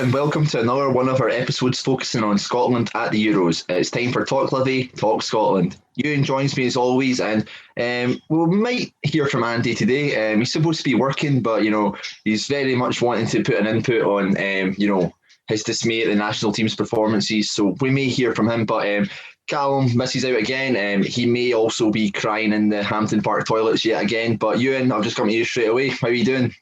and welcome to another one of our episodes focusing on Scotland at the Euros. It's time for Talk Livy, Talk Scotland. Euan joins me as always, and we might hear from Andy today. He's supposed to be working, but he's very much wanting to put an input on his dismay at the national team's performances. So we may hear from him, but Callum misses out again. He may also be crying in the Hampton Park toilets yet again. But Euan, I'll just come to you straight away. How are you doing?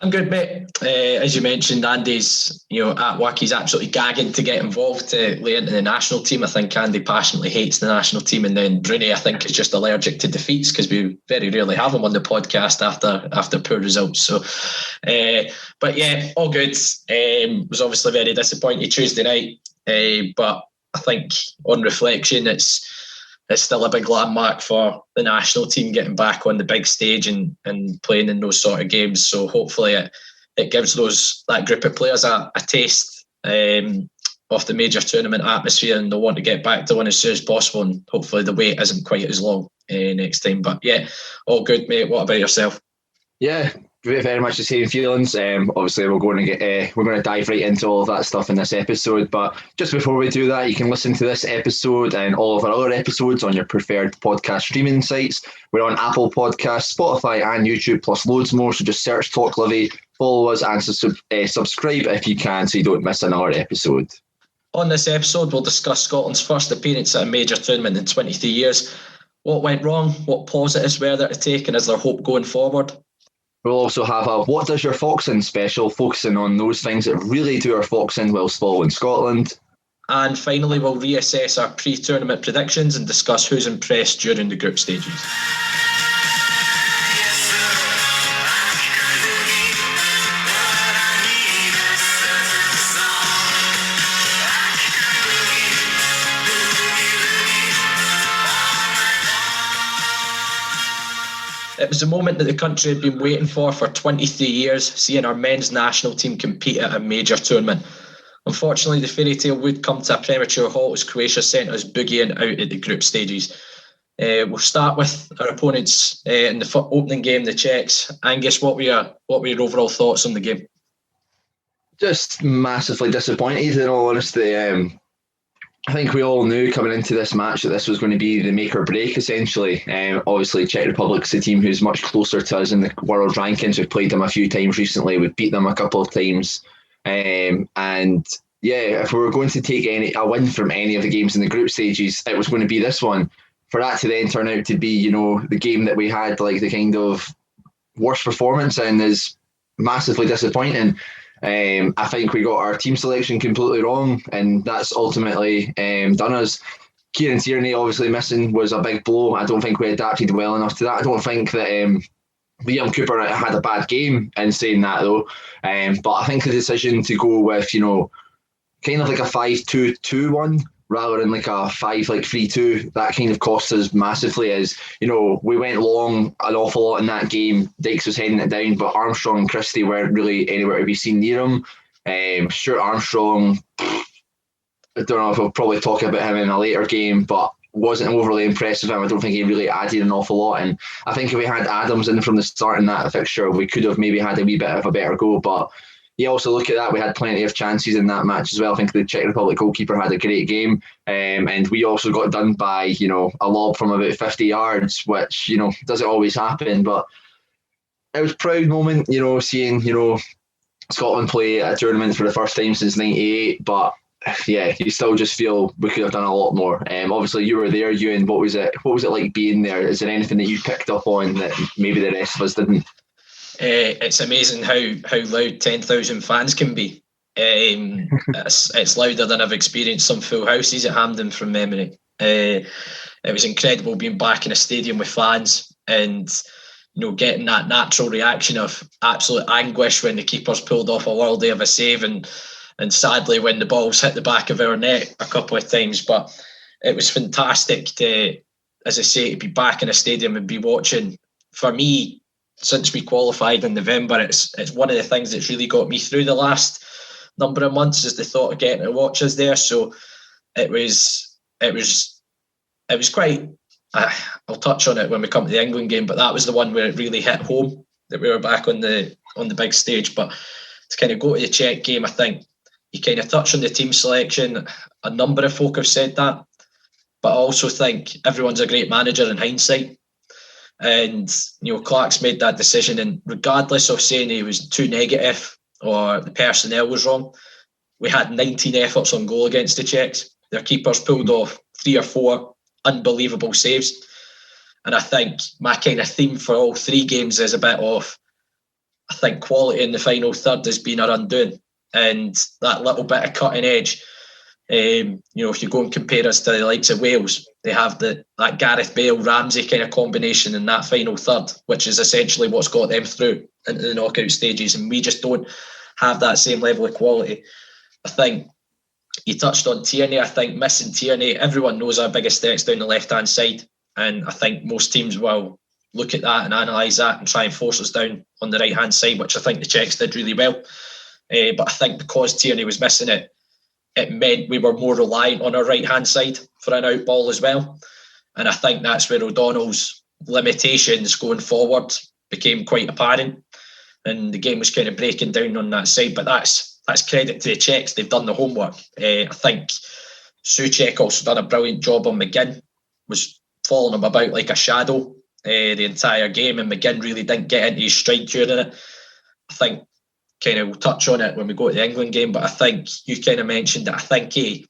I'm good, mate. As you mentioned, Andy's at work. He's absolutely gagging to get involved to lay into the national team. I think Andy passionately hates the national team, and then Bruni, I think, is just allergic to defeats because we very rarely have him on the podcast after poor results. So, but yeah, all good. Was obviously very disappointed Tuesday night, but I think on reflection, it's still a big landmark for the national team getting back on the big stage and playing in those sort of games. So hopefully it gives that group of players a taste of the major tournament atmosphere, and they'll want to get back to one as soon as possible, and hopefully the wait isn't quite as long next time. But yeah, all good, mate. What about yourself? Yeah, very much the same feelings. Obviously, we're going to dive right into all of that stuff in this episode. But just before we do that, you can listen to this episode and all of our other episodes on your preferred podcast streaming sites. We're on Apple Podcasts, Spotify, and YouTube, plus loads more. So just search Talk Livy, follow us, and subscribe if you can, so you don't miss another episode. On this episode, we'll discuss Scotland's first appearance at a major tournament in 23 years. What went wrong? What positives were there to take? And is there hope going forward? We'll also have a What Does Your Fox In special, focusing on those things that really do our fox in whilst following Scotland. And finally, we'll reassess our pre-tournament predictions and discuss who's impressed during the group stages. It was a moment that the country had been waiting for 23 years, seeing our men's national team compete at a major tournament. Unfortunately, the fairy tale would come to a premature halt as Croatia sent us boogieing out at the group stages. We'll start with our opponents in the opening game, the Czechs. Angus, what were your overall thoughts on the game? Just massively disappointed, in all honesty. I think we all knew coming into this match that this was going to be the make or break, essentially. Obviously, Czech Republic's a team who's much closer to us in the world rankings. We've played them a few times recently. We've beat them a couple of times. And yeah, if we were going to take a win from any of the games in the group stages, it was going to be this one. For that to then turn out to be, the game that we had, like the kind of worst performance in, is massively disappointing. I think we got our team selection completely wrong, and that's ultimately done us. Kieran Tierney obviously missing was a big blow. I don't think we adapted well enough to that. I don't think that Liam Cooper had a bad game in saying that, though. But I think the decision to go with, kind of like a 5-2-2-1 rather than like a 5-3-2, that kind of cost us massively. As we went long an awful lot in that game. Dykes was heading it down, but Armstrong and Christie weren't really anywhere to be seen near him. Stuart Armstrong, I don't know if we'll probably talk about him in a later game, but wasn't overly impressed with him. I don't think he really added an awful lot. And I think if we had Adams in from the start in that fixture, we could have maybe had a wee bit of a better go. But you also look at that, we had plenty of chances in that match as well. I think the Czech Republic goalkeeper had a great game. And we also got done by, a lob from about 50 yards, which, doesn't always happen. But it was a proud moment, seeing, Scotland play at a tournament for the first time since 98. But yeah, you still just feel we could have done a lot more. Obviously, you were there, Euan. What was it like being there? Is there anything that you picked up on that maybe the rest of us didn't? It's amazing how loud 10,000 fans can be. It's louder than I've experienced some full houses at Hampden from memory. It was incredible being back in a stadium with fans and getting that natural reaction of absolute anguish when the keeper's pulled off a worldie of a save and sadly when the balls hit the back of our net a couple of times. But it was fantastic to, as I say, to be back in a stadium and be watching. For me, since we qualified in November, it's one of the things that's really got me through the last number of months is the thought of getting to watch us there. So it was quite. I'll touch on it when we come to the England game, but that was the one where it really hit home that we were back on the big stage. But to kind of go to the Czech game, I think you kind of touch on the team selection. A number of folk have said that, but I also think everyone's a great manager in hindsight. And, Clark's made that decision, and regardless of saying he was too negative or the personnel was wrong, we had 19 efforts on goal against the Czechs. Their keepers pulled off 3 or 4 unbelievable saves. And I think my kind of theme for all 3 games is a bit of, I think quality in the final third has been our undoing. And that little bit of cutting edge, if you go and compare us to the likes of Wales, they have that Gareth Bale-Ramsey kind of combination in that final third, which is essentially what's got them through into the knockout stages. And we just don't have that same level of quality. I think you touched on Tierney. I think missing Tierney, everyone knows our biggest threat's down the left-hand side. And I think most teams will look at that and analyse that and try and force us down on the right-hand side, which I think the Czechs did really well. But I think because Tierney was missing it, it meant we were more reliant on our right-hand side for an out ball as well. And I think that's where O'Donnell's limitations going forward became quite apparent. And the game was kind of breaking down on that side. But that's credit to the Czechs. They've done the homework. I think Souček also done a brilliant job on McGinn, was following him about like a shadow the entire game, and McGinn really didn't get into his stride during it. I think kind of we'll touch on it when we go to the England game, but I think you kind of mentioned that I think he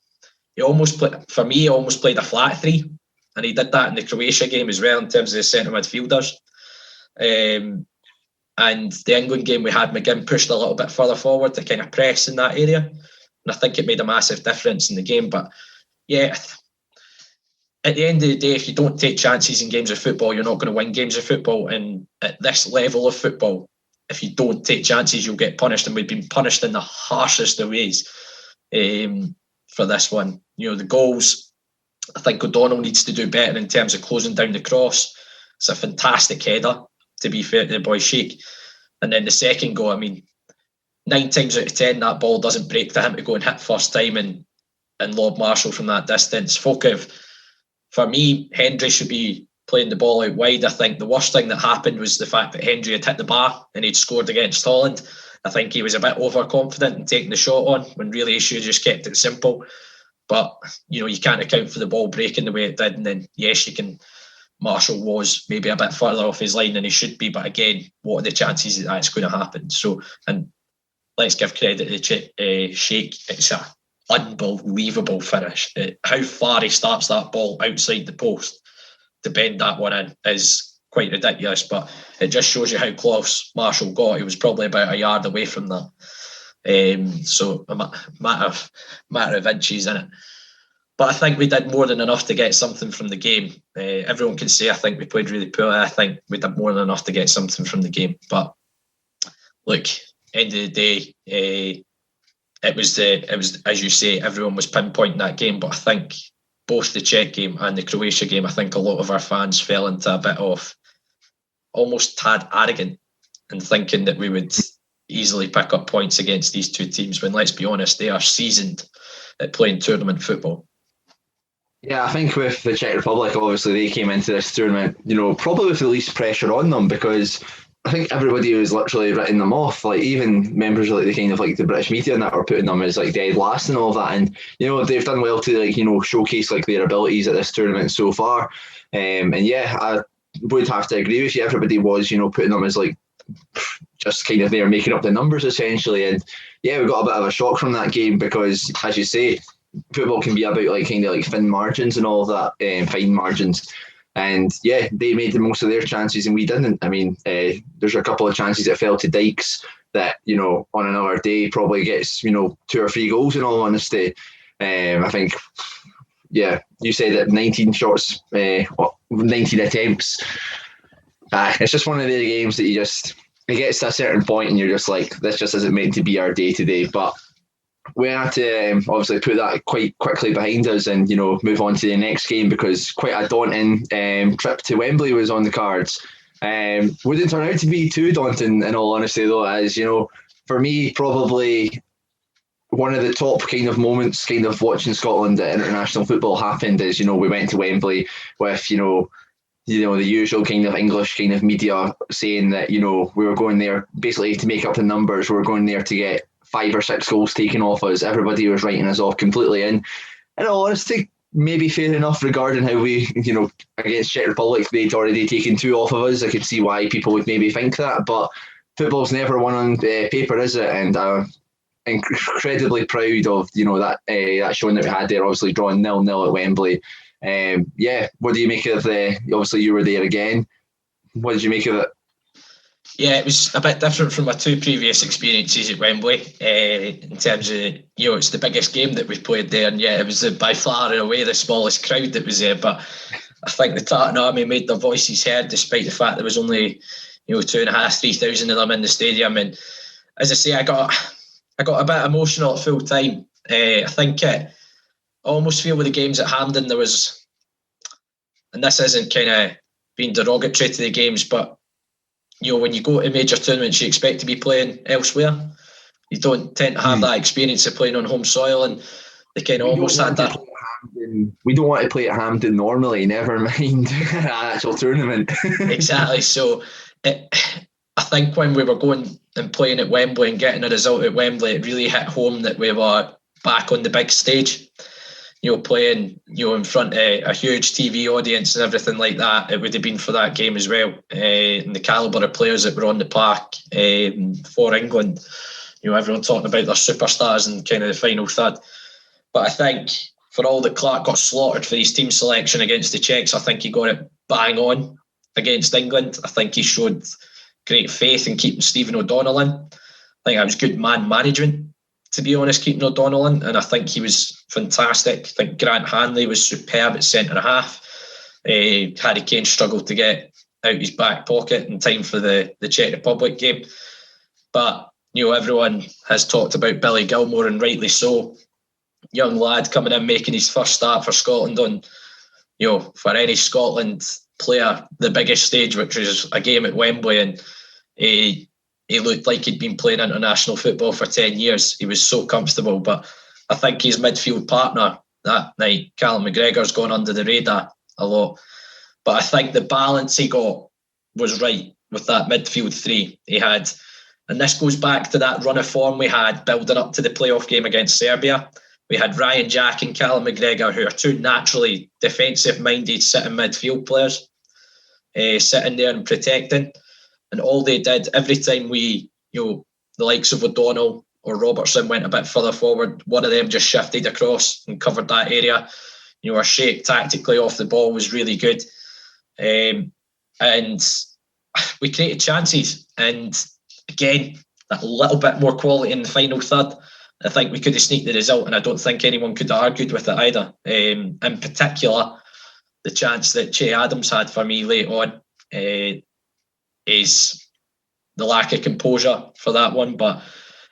almost played a flat 3, and he did that in the Croatia game as well in terms of the centre midfielders. And the England game, we had McGinn pushed a little bit further forward to kind of press in that area, and I think it made a massive difference in the game. But yeah, at the end of the day, if you don't take chances in games of football, you're not going to win games of football. And at this level of football, if you don't take chances, you'll get punished. And we've been punished in the harshest of ways for this one. The goals, I think O'Donnell needs to do better in terms of closing down the cross. It's a fantastic header, to be fair to the boy Sheik. And then the second goal, 9 times out of 10, that ball doesn't break to him to go and hit first time and lob Marshall from that distance. For me, Hendry should be playing the ball out wide. I think the worst thing that happened was the fact that Hendry had hit the bar and he'd scored against Holland. I think he was a bit overconfident in taking the shot on when really he should have just kept it simple. But, you can't account for the ball breaking the way it did. And then, yes, Marshall was maybe a bit further off his line than he should be. But again, what are the chances that that's going to happen? So, and let's give credit to Sheik. It's an unbelievable finish. How far he starts that ball outside the post to bend that one in is quite ridiculous, but it just shows you how close Marshall got. He was probably about a yard away from that. So a matter of inches in it. But I think we did more than enough to get something from the game. Everyone can say I think we played really poorly. I think we did more than enough to get something from the game. But look, end of the day, it was as you say, everyone was pinpointing that game. But I think both the Czech game and the Croatia game, I think a lot of our fans fell into a bit of almost tad arrogant and thinking that we would easily pick up points against these two teams when, let's be honest, they are seasoned at playing tournament football. Yeah, I think with the Czech Republic, obviously they came into this tournament, probably with the least pressure on them, because I think everybody was literally writing them off. Like even members of the kind of like the British media and that were putting them as like dead last and all of that. And they've done well to showcase like their abilities at this tournament so far. And yeah, I would have to agree with you. Everybody was putting them as like just kind of there making up the numbers essentially. And yeah, we got a bit of a shock from that game because, as you say, football can be about like kind of like thin margins and all of that, fine margins. And yeah, they made the most of their chances and we didn't. There's a couple of chances that fell to Dykes that, on another day probably gets, 2 or 3 goals in all honesty. I think, yeah, you said that 19 shots, 19 attempts. It's just one of the games that it gets to a certain point and you're just like, this just isn't meant to be our day today. But we had to obviously put that quite quickly behind us and, move on to the next game because quite a daunting trip to Wembley was on the cards. Wouldn't turn out to be too daunting in all honesty though, as, for me, probably one of the top kind of moments kind of watching Scotland at international football happened is, we went to Wembley with, the usual kind of English kind of media saying that, we were going there basically to make up the numbers. We were going there to get 5 or 6 goals taken off us. Everybody was writing us off completely. And in all honesty, maybe fair enough regarding how we, against Czech Republic, they'd already taken 2 off of us. I could see why people would maybe think that, but football's never won on paper, is it? And I'm incredibly proud of, that showing that we had there, obviously drawing 0-0 at Wembley. What do you make of obviously you were there again. What did you make of it? Yeah, it was a bit different from my 2 previous experiences at Wembley in terms of, it's the biggest game that we've played there. And it was by far and away the smallest crowd that was there. But I think the Tartan Army made their voices heard despite the fact there was only, 2,500, 3,000 of them in the stadium. And as I say, I got a bit emotional at full time. I think I almost feel with the games at Hampden there was, and this isn't kind of being derogatory to the games, but when you go to major tournaments, you expect to be playing elsewhere. You don't tend to have that experience of playing on home soil, and they kind of almost had that. We don't want to play at Hampden normally, never mind an actual tournament. Exactly. So I think when we were going and playing at Wembley and getting a result at Wembley, it really hit home that we were back on the big stage. Playing, in front of a huge TV audience and everything like that. It would have been for that game as well. And the calibre of players that were on the park for England. Everyone talking about their superstars and kind of the final third. But I think for all that Clark got slaughtered for his team selection against the Czechs, I think he got it bang on against England. I think he showed great faith in keeping Stephen O'Donnell in. I think that was good man management, to be honest, keeping O'Donnell in, and I think he was fantastic. I think Grant Hanley was superb at centre-half. Harry Kane struggled to get out his back pocket in time for the Czech Republic game. But, everyone has talked about Billy Gilmore, and rightly so. Young lad coming in, making his first start for Scotland on, for any Scotland player, the biggest stage, which was a game at Wembley, and he looked like he'd been playing international football for 10 years. He was so comfortable. But I think his midfield partner that night, Callum McGregor's gone under the radar a lot. But I think the balance he got was right with that midfield 3 he had. And this goes back to that run of form we had building up to the playoff game against Serbia. We had Ryan Jack and Callum McGregor, who are 2 naturally defensive-minded sitting midfield players, sitting there and protecting. And all they did, every time we, the likes of O'Donnell or Robertson went a bit further forward, one of them just shifted across and covered that area. Our shape tactically off the ball was really good. And we created chances. And again, that little bit more quality in the final third. I think we could have sneaked the result, and I don't think anyone could have argued with it either. In particular, the chance that Che Adams had for me late on, is the lack of composure for that one, but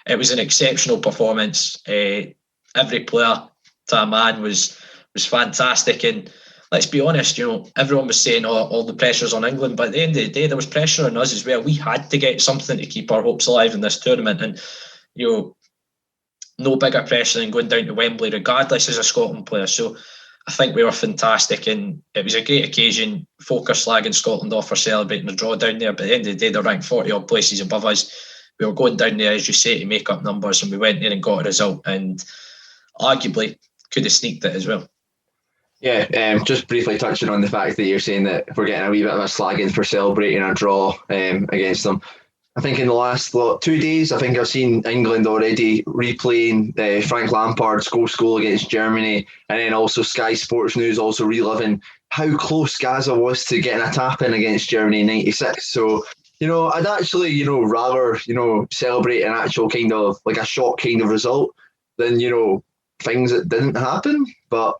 it was an exceptional performance. Every player to a man was fantastic, and let's be honest, everyone was saying all the pressure's on England, but at the end of the day there was pressure on us as well. We had to get something to keep our hopes alive in this tournament, and no bigger pressure than going down to Wembley regardless as a Scotland player. So I think we were fantastic, and it was a great occasion. Folk are slagging Scotland off for celebrating the draw down there, but at the end of the day, they're ranked 40 odd places above us. We were going down there, as you say, to make up numbers, and we went there and got a result, and arguably could have sneaked it as well. Yeah, just briefly touching on the fact that you're saying that we're getting a wee bit of a slagging for celebrating a draw against them. I think in the last 2 days, I think I've seen England already replaying Frank Lampard's goal against Germany, and then also Sky Sports News also reliving how close Gaza was to getting a tap in against Germany in '96. So, I'd actually, rather, celebrate an actual kind of like a shock kind of result than, things that didn't happen. But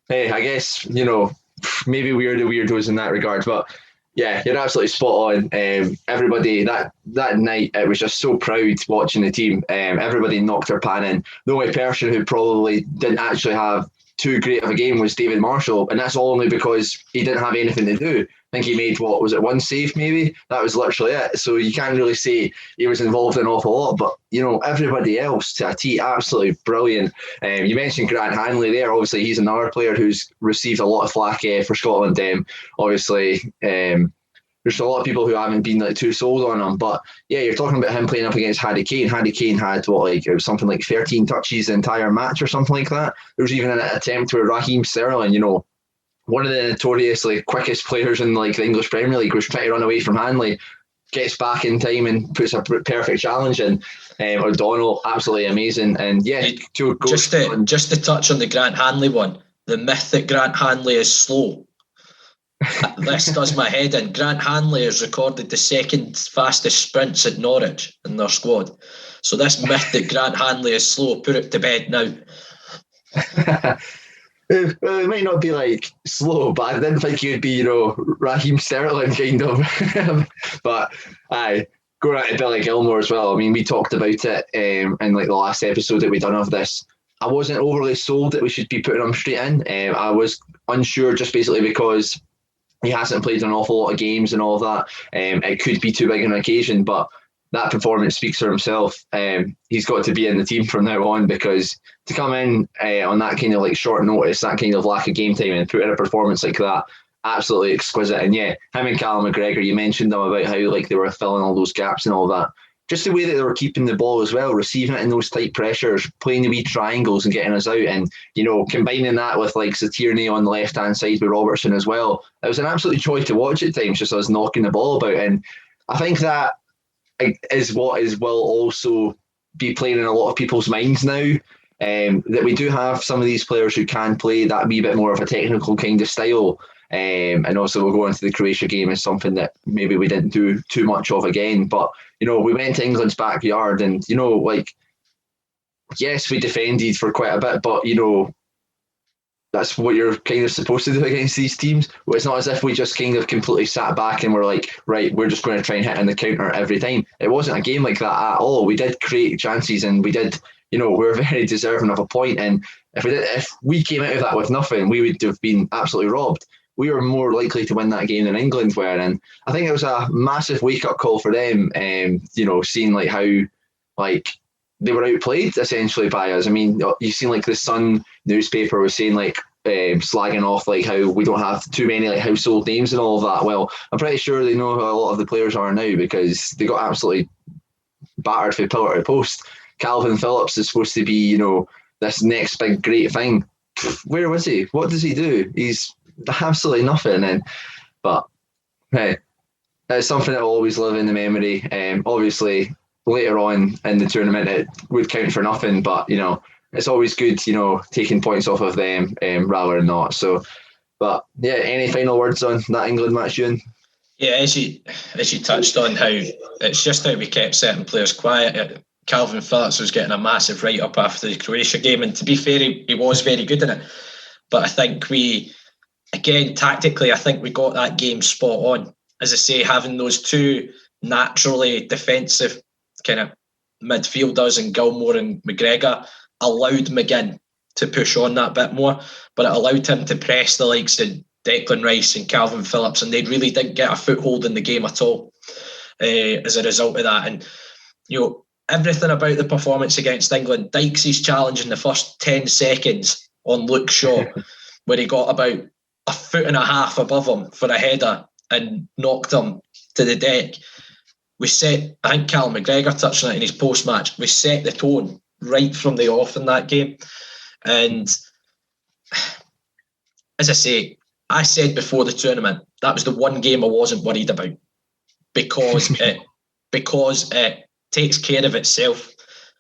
hey, I guess, maybe we're the weirdos in that regard. But yeah, you're absolutely spot on. Everybody that night, it was just so proud watching the team. Everybody knocked their pan in. The only person who probably didn't actually have too great of a game was David Marshall, and that's only because he didn't have anything to do. I think he made, one save maybe? That was literally it. So you can't really say he was involved in an awful lot, but, everybody else to a T, absolutely brilliant. You mentioned Grant Hanley there. Obviously, he's another player who's received a lot of flack for Scotland. Obviously, there's a lot of people who haven't been like too sold on him. But yeah, you're talking about him playing up against Harry Kane. Harry Kane had it was something like 13 touches the entire match or something like that. There was even an attempt where Raheem Sterling, one of the notoriously quickest players in like the English Premier League, was trying to run away from Hanley, gets back in time and puts a perfect challenge in. O'Donnell, absolutely amazing. And yeah, just to touch on the Grant Hanley one, the myth that Grant Hanley is slow. This does my head in. Grant Hanley has recorded the second fastest sprints at Norwich in their squad. So this myth that Grant Hanley is slow, put it to bed now. It might not be like slow, but I didn't think he'd be, Raheem Sterling kind of. But going out to Billy Gilmore as well. I mean, we talked about it in like the last episode that we done of this. I wasn't overly sold that we should be putting him straight in. I was unsure just basically because he hasn't played an awful lot of games and all that. It could be too big an occasion, but that performance speaks for himself. He's got to be in the team from now on, because to come in on that kind of like short notice, that kind of lack of game time, and put in a performance like that, absolutely exquisite. And yeah, him and Callum McGregor, you mentioned them about how like they were filling all those gaps and all that. Just the way that they were keeping the ball as well, receiving it in those tight pressures, playing the wee triangles and getting us out, and combining that with like Tierney on the left hand side with Robertson as well. It was an absolute joy to watch at times, just us knocking the ball about. And I think that is what will also be playing in a lot of people's minds now. That we do have some of these players who can play that wee bit more of a technical kind of style. And also we'll go into the Croatia game as something that maybe we didn't do too much of again. But, we went to England's backyard and, yes, we defended for quite a bit, but, that's what you're kind of supposed to do against these teams. Well, it's not as if we just kind of completely sat back and were like, right, we're just going to try and hit in the counter every time. It wasn't a game like that at all. We did create chances and we did, we were very deserving of a point. And if we came out of that with nothing, we would have been absolutely robbed. We were more likely to win that game than England were. And I think it was a massive wake-up call for them, seeing like how like they were outplayed essentially by us. I mean, you've seen like the Sun newspaper was saying like slagging off like how we don't have too many like household names and all of that. Well, I'm pretty sure they know who a lot of the players are now, because they got absolutely battered from pillar to post. Calvin Phillips is supposed to be, this next big great thing. Where was he? What does he do? He's absolutely nothing. But hey, it's something that will always live in the memory. Obviously, later on in the tournament, it would count for nothing. But it's always good, taking points off of them rather than not. So, but yeah, any final words on that England match, Euan? Yeah, as you touched on how it's just how we kept certain players quiet. Calvin Phillips was getting a massive write-up after the Croatia game, and to be fair, he was very good in it. But I think tactically, I think we got that game spot on. As I say, having those two naturally defensive kind of midfielders in Gilmore and McGregor allowed McGinn to push on that bit more, but it allowed him to press the likes of Declan Rice and Calvin Phillips, and they really didn't get a foothold in the game at all as a result of that. And everything about the performance against England, Dykes' challenge in the first 10 seconds on Luke Shaw, where he got about a foot and a half above him for a header and knocked him to the deck. I think Callum McGregor touched on it in his post-match, we set the tone right from the off in that game. And as I say, I said before the tournament, that was the one game I wasn't worried about, because it takes care of itself,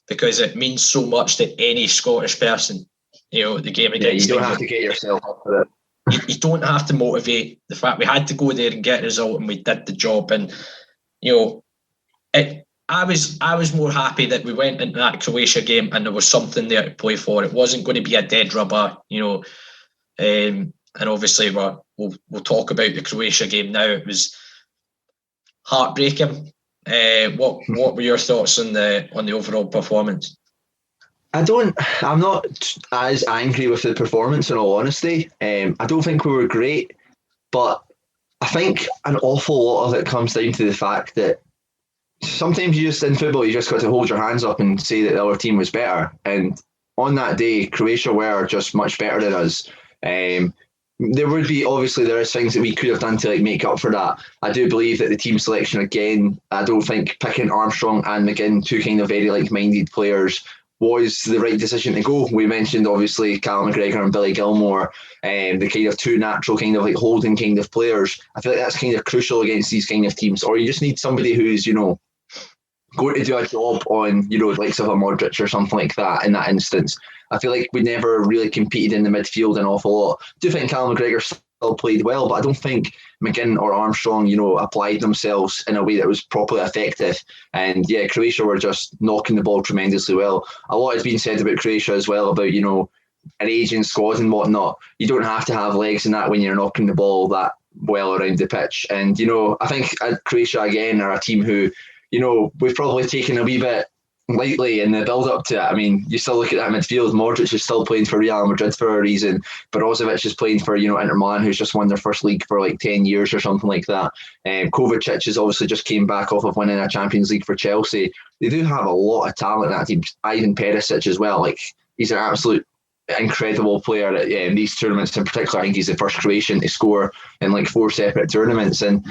because it means so much to any Scottish person. The game against you don't England. have to get yourself up for it. You don't have to motivate. The fact we had to go there and get a result, and we did the job. And I was more happy that we went into that Croatia game and there was something there to play for. It wasn't going to be a dead rubber, and obviously we'll talk about the Croatia game now. It was heartbreaking. What were your thoughts on the overall performance? I'm not as angry with the performance, in all honesty. I don't think we were great, but I think an awful lot of it comes down to the fact that sometimes in football, you just got to hold your hands up and say that the other team was better. And on that day, Croatia were just much better than us. there would be, obviously there is things that we could have done to like make up for that. I do believe that the team selection again, I don't think picking Armstrong and McGinn, two kind of very like-minded players, was the right decision to go. We mentioned obviously Callum McGregor and Billy Gilmore, the kind of two natural kind of like holding kind of players. I feel like that's kind of crucial against these kind of teams. Or you just need somebody who's, you know, going to do a job on, you know, the likes of a Modric or something like that in that instance. I feel like we never really competed in the midfield an awful lot. I do think Callum McGregor still played well, but I don't think McGinn or Armstrong, you know, applied themselves in a way that was properly effective. And yeah, Croatia were just knocking the ball tremendously well. A lot has been said about Croatia as well, about, you know, an aging squad and whatnot. You don't have to have legs in that when you're knocking the ball that well around the pitch. And, you know, I think Croatia, again, are a team who, you know, we've probably taken a wee bit lightly in the build-up to it. I mean, you still look at that midfield. Modric is still playing for Real Madrid for a reason. Brozovic is playing for, you know, Inter Milan, who's just won their first league for like 10 years or something like that. Kovacic has obviously just came back off of winning a Champions League for Chelsea. They do have a lot of talent in that team. Ivan Perisic as well. Like, he's an absolute incredible player at these tournaments in particular. I think he's the first Croatian to score in like 4 separate tournaments. And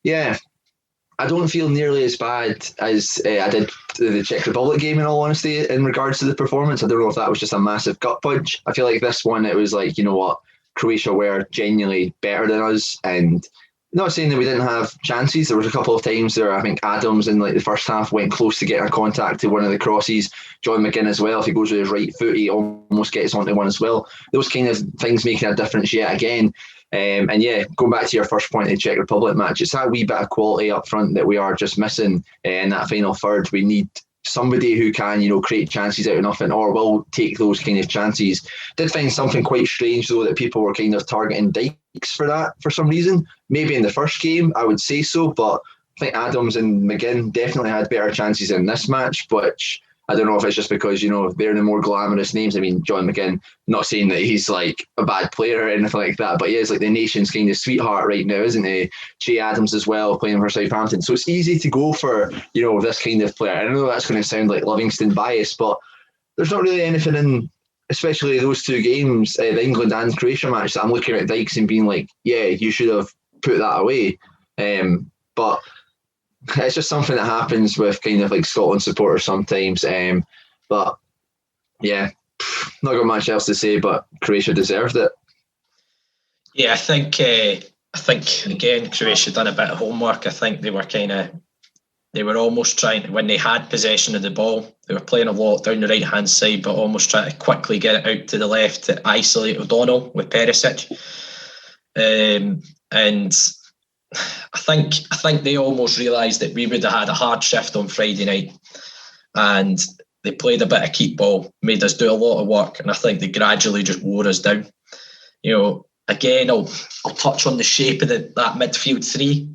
yeah, I don't feel nearly as bad as I did the Czech Republic game, in all honesty, in regards to the performance. I don't know if that was just a massive gut punch. I feel like this one, it was like, you know what, Croatia were genuinely better than us. And not saying that we didn't have chances. There was a couple of times there, I think Adams in like the first half went close to getting a contact to one of the crosses. John McGinn as well, if he goes with his right foot, he almost gets onto one as well. Those kind of things making a difference yet again. And yeah, going back to your first point in the Czech Republic match, it's that wee bit of quality up front that we are just missing in that final third. We need somebody who can, you know, create chances out of nothing or will take those kind of chances. Did find something quite strange though, that people were kind of targeting Dykes for that for some reason. Maybe in the first game, I would say so, but I think Adams and McGinn definitely had better chances in this match, which I don't know if it's just because, you know, they're the more glamorous names. I mean, John McGinn, not saying that he's like a bad player or anything like that, but he is like the nation's kind of sweetheart right now, isn't he? Che Adams as well, playing for Southampton. So it's easy to go for, you know, this kind of player. I know that's going to sound like Livingston bias, but there's not really anything in, especially those two games, the England and Croatia match, that I'm looking at Dykes and being like, yeah, you should have put that away. But it's just something that happens with kind of like Scotland supporters sometimes. But yeah, not got much else to say, but Croatia deserved it. Yeah, I think again, Croatia done a bit of homework. I think they were almost trying to, when they had possession of the ball, they were playing a lot down the right hand side, but almost trying to quickly get it out to the left to isolate O'Donnell with Perisic. And I think they almost realised that we would have had a hard shift on Friday night, and they played a bit of keep ball, made us do a lot of work, and I think they gradually just wore us down. You know, again, I'll touch on the shape of that midfield three.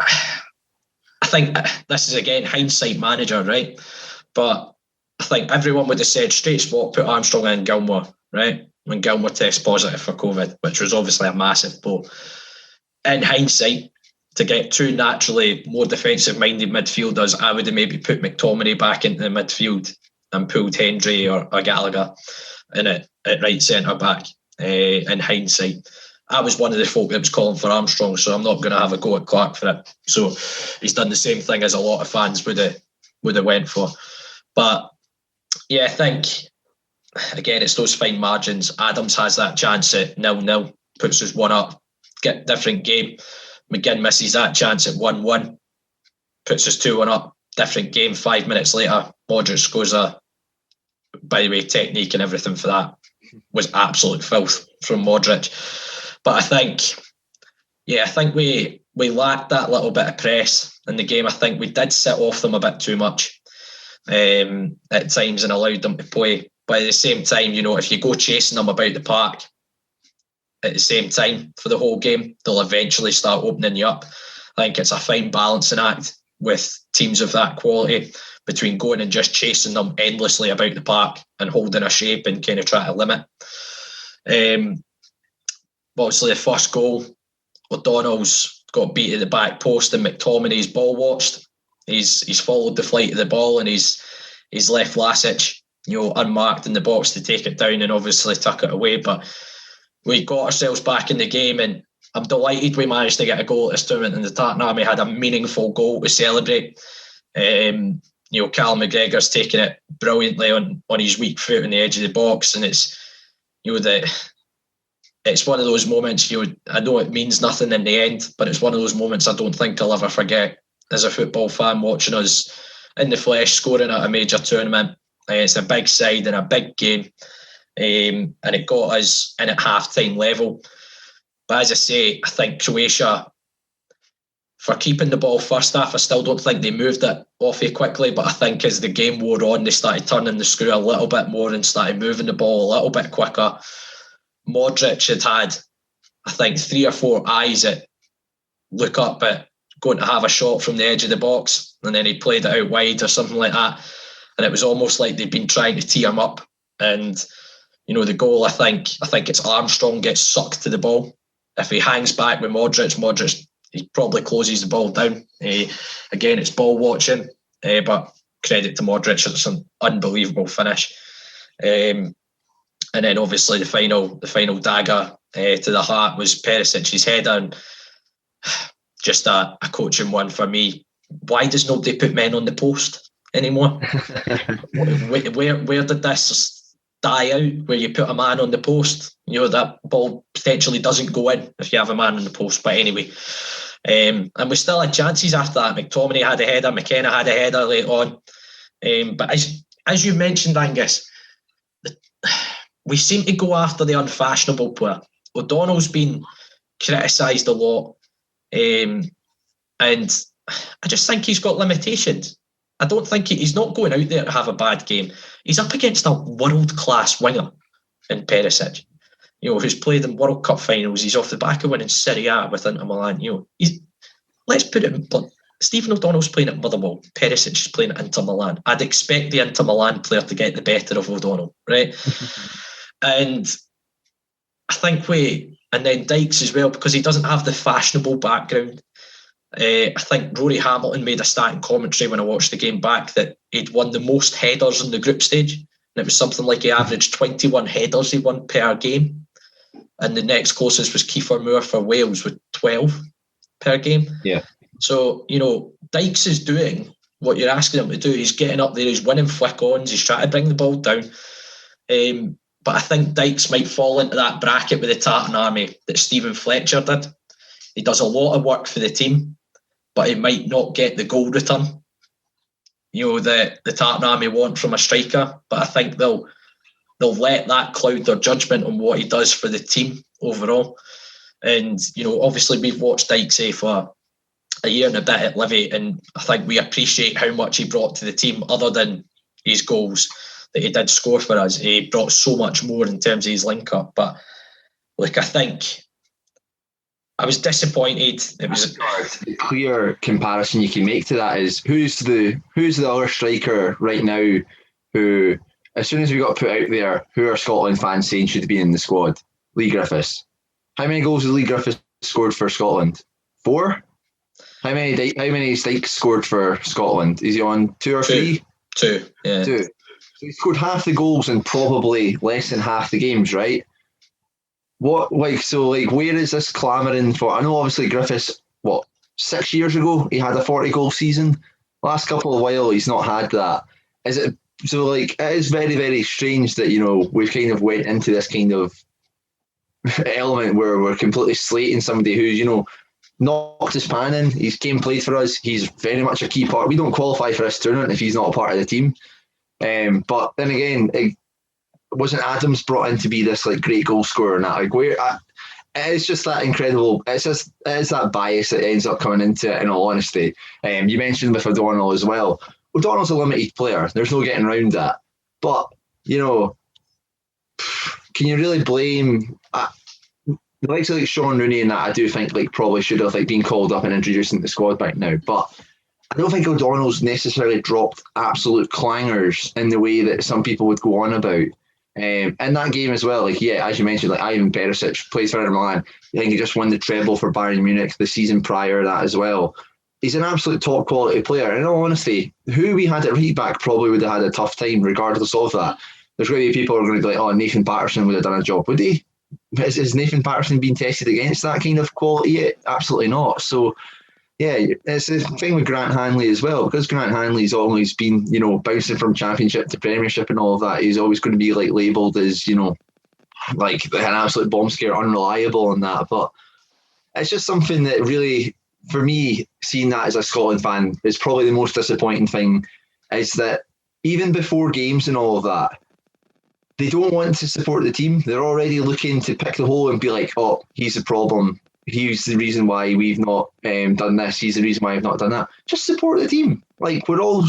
I think this is again hindsight manager, right? But I think everyone would have said straight spot, put Armstrong in Gilmore, right? When Gilmore tests positive for COVID, which was obviously a massive blow. In hindsight, to get two naturally more defensive-minded midfielders, I would have maybe put McTominay back into the midfield and pulled Hendry or Gallagher in it at right centre-back. In hindsight, I was one of the folk that was calling for Armstrong, so I'm not going to have a go at Clark for it. So he's done the same thing as a lot of fans would have went for. But yeah, I think, again, it's those fine margins. Adams has that chance at 0-0, puts us one up. Get different game. McGinn misses that chance at 1-1, puts us 2-1 up. Different game. 5 minutes later, Modric scores a. By the way, technique and everything for that was absolute filth from Modric. But I think we lacked that little bit of press in the game. I think we did sit off them a bit too much at times and allowed them to play. But at the same time, you know, if you go chasing them about the park at the same time for the whole game, they'll eventually start opening you up. I think it's a fine balancing act with teams of that quality between going and just chasing them endlessly about the park and holding a shape and kind of try to limit. Obviously, the first goal, O'Donnell's got beat at the back post and McTominay's ball watched. He's followed the flight of the ball and he's left Vlasic, you know, unmarked in the box to take it down and obviously tuck it away. But we got ourselves back in the game, and I'm delighted we managed to get a goal at this tournament, and the Tartan Army had a meaningful goal to celebrate. Callum McGregor's taking it brilliantly on his weak foot on the edge of the box, and it's it's one of those moments. I know it means nothing in the end, but it's one of those moments I don't think I'll ever forget as a football fan, watching us in the flesh scoring at a major tournament. It's a big side and a big game, and it got us in at half-time level. But as I say, I think Croatia, for keeping the ball first half, I still don't think they moved it awfully quickly, but I think as the game wore on, they started turning the screw a little bit more and started moving the ball a little bit quicker. Modric had, I think, 3 or 4 eyes that look up at going to have a shot from the edge of the box, and then he played it out wide or something like that. And it was almost like they'd been trying to tee him up. And, the goal, I think it's Armstrong gets sucked to the ball. If he hangs back with Modric, he probably closes the ball down. Again, it's ball watching, but credit to Modric, it's an unbelievable finish. And then obviously the final dagger to the heart was Perisic's header, and just a coaching one for me. Why does nobody put men on the post anymore? Where did this die out, where you put a man on the post? That ball potentially doesn't go in if you have a man on the post. But anyway, and we still had chances after that. McTominay had a header, McKenna had a header late on. But as you mentioned, Angus, we seem to go after the unfashionable player. O'Donnell's been criticised a lot, and I just think he's got limitations. I don't think he's not going out there to have a bad game. He's up against a world-class winger in Perisic, who's played in World Cup finals. He's off the back of winning Serie A with Inter Milan. Let's put it in blunt. Stephen O'Donnell's playing at Motherwell. Perisic is playing at Inter Milan. I'd expect the Inter Milan player to get the better of O'Donnell, right? And I think and then Dykes as well, because he doesn't have the fashionable background. I think Rory Hamilton made a stat in commentary when I watched the game back that he'd won the most headers in the group stage. And it was something like he averaged 21 headers he won per game. And the next closest was Kiefer Moore for Wales with 12 per game. Yeah. So, Dykes is doing what you're asking him to do. He's getting up there, he's winning flick-ons, he's trying to bring the ball down. But I think Dykes might fall into that bracket with the Tartan Army that Stephen Fletcher did. He does a lot of work for the team, but he might not get the goal return, the Tartan Army want from a striker. But I think they'll let that cloud their judgment on what he does for the team overall. And, obviously we've watched Dykes for a year and a bit at Livy, and I think we appreciate how much he brought to the team other than his goals that he did score for us. He brought so much more in terms of his link-up. But, I think I was disappointed. It was the clear comparison you can make to that is who's the other striker right now who, as soon as we got put out there, who are Scotland fans saying should be in the squad? Lee Griffiths. How many goals has Lee Griffiths scored for Scotland? 4? How many Dykes scored for Scotland? Is he on 2 or 3? 2. Yeah. 2. So he scored half the goals in probably less than half the games, right? Where is this clamouring for? I know obviously Griffiths, 6 years ago, he had a 40-goal season. Last couple of while, he's not had that. It is very, very strange that, we've kind of went into this kind of element where we're completely slating somebody who's, knocked his pan in. He's game played for us. He's very much a key part. We don't qualify for this tournament if he's not a part of the team. But then again, wasn't Adams brought in to be this great goal scorer? And it's just that incredible. It is that bias that ends up coming into it. In all honesty, you mentioned with O'Donnell as well. O'Donnell's a limited player. There's no getting around that. But can you really blame the likes of Sean Rooney and that? I do think probably should have been called up and introduced into the squad back now. But I don't think O'Donnell's necessarily dropped absolute clangers in the way that some people would go on about. In that game as well, as you mentioned, Ivan Perisic plays for Inter Milan. I think he just won the treble for Bayern Munich the season prior to that as well. He's an absolute top quality player. In all honesty, who we had at right back probably would have had a tough time regardless of that. There's going to be people who are going to be Nathan Patterson would have done a job. Would he? is Nathan Patterson being tested against that kind of quality? Absolutely not. So, yeah, it's the thing with Grant Hanley as well, because Grant Hanley's always been, bouncing from championship to premiership and all of that. He's always going to be like labelled as, like an absolute bomb scare, unreliable and that. But it's just something that really, for me, seeing that as a Scotland fan, is probably the most disappointing thing, is that even before games and all of that, they don't want to support the team. They're already looking to pick the hole and be like, oh, he's the problem. He's the reason why we've not done this. He's the reason why I've not done that. Just support the team. Like, we're all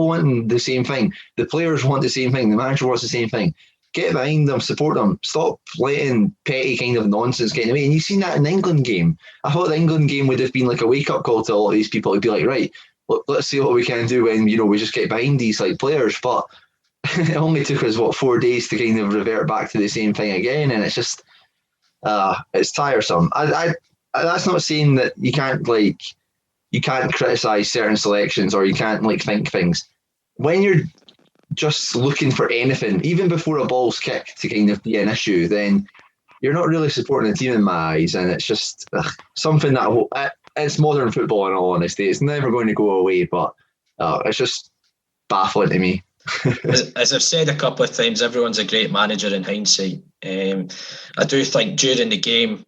wanting the same thing. The players want the same thing. The manager wants the same thing. Get behind them, support them. Stop letting petty kind of nonsense get in the way. And you've seen that in the England game. I thought the England game would have been like a wake-up call to all of these people. It'd be like, right, let's see what we can do when, we just get behind these like players. But it only took us 4 days to kind of revert back to the same thing again, and it's just it's tiresome. I that's not saying that you can't criticize certain selections or you can't think things. When you're just looking for anything, even before a ball's kicked, to kind of be an issue, then you're not really supporting the team in my eyes, and it's just something that it's modern football. In all honesty, it's never going to go away, but it's just baffling to me. As I've said a couple of times, everyone's a great manager in hindsight. I do think during the game,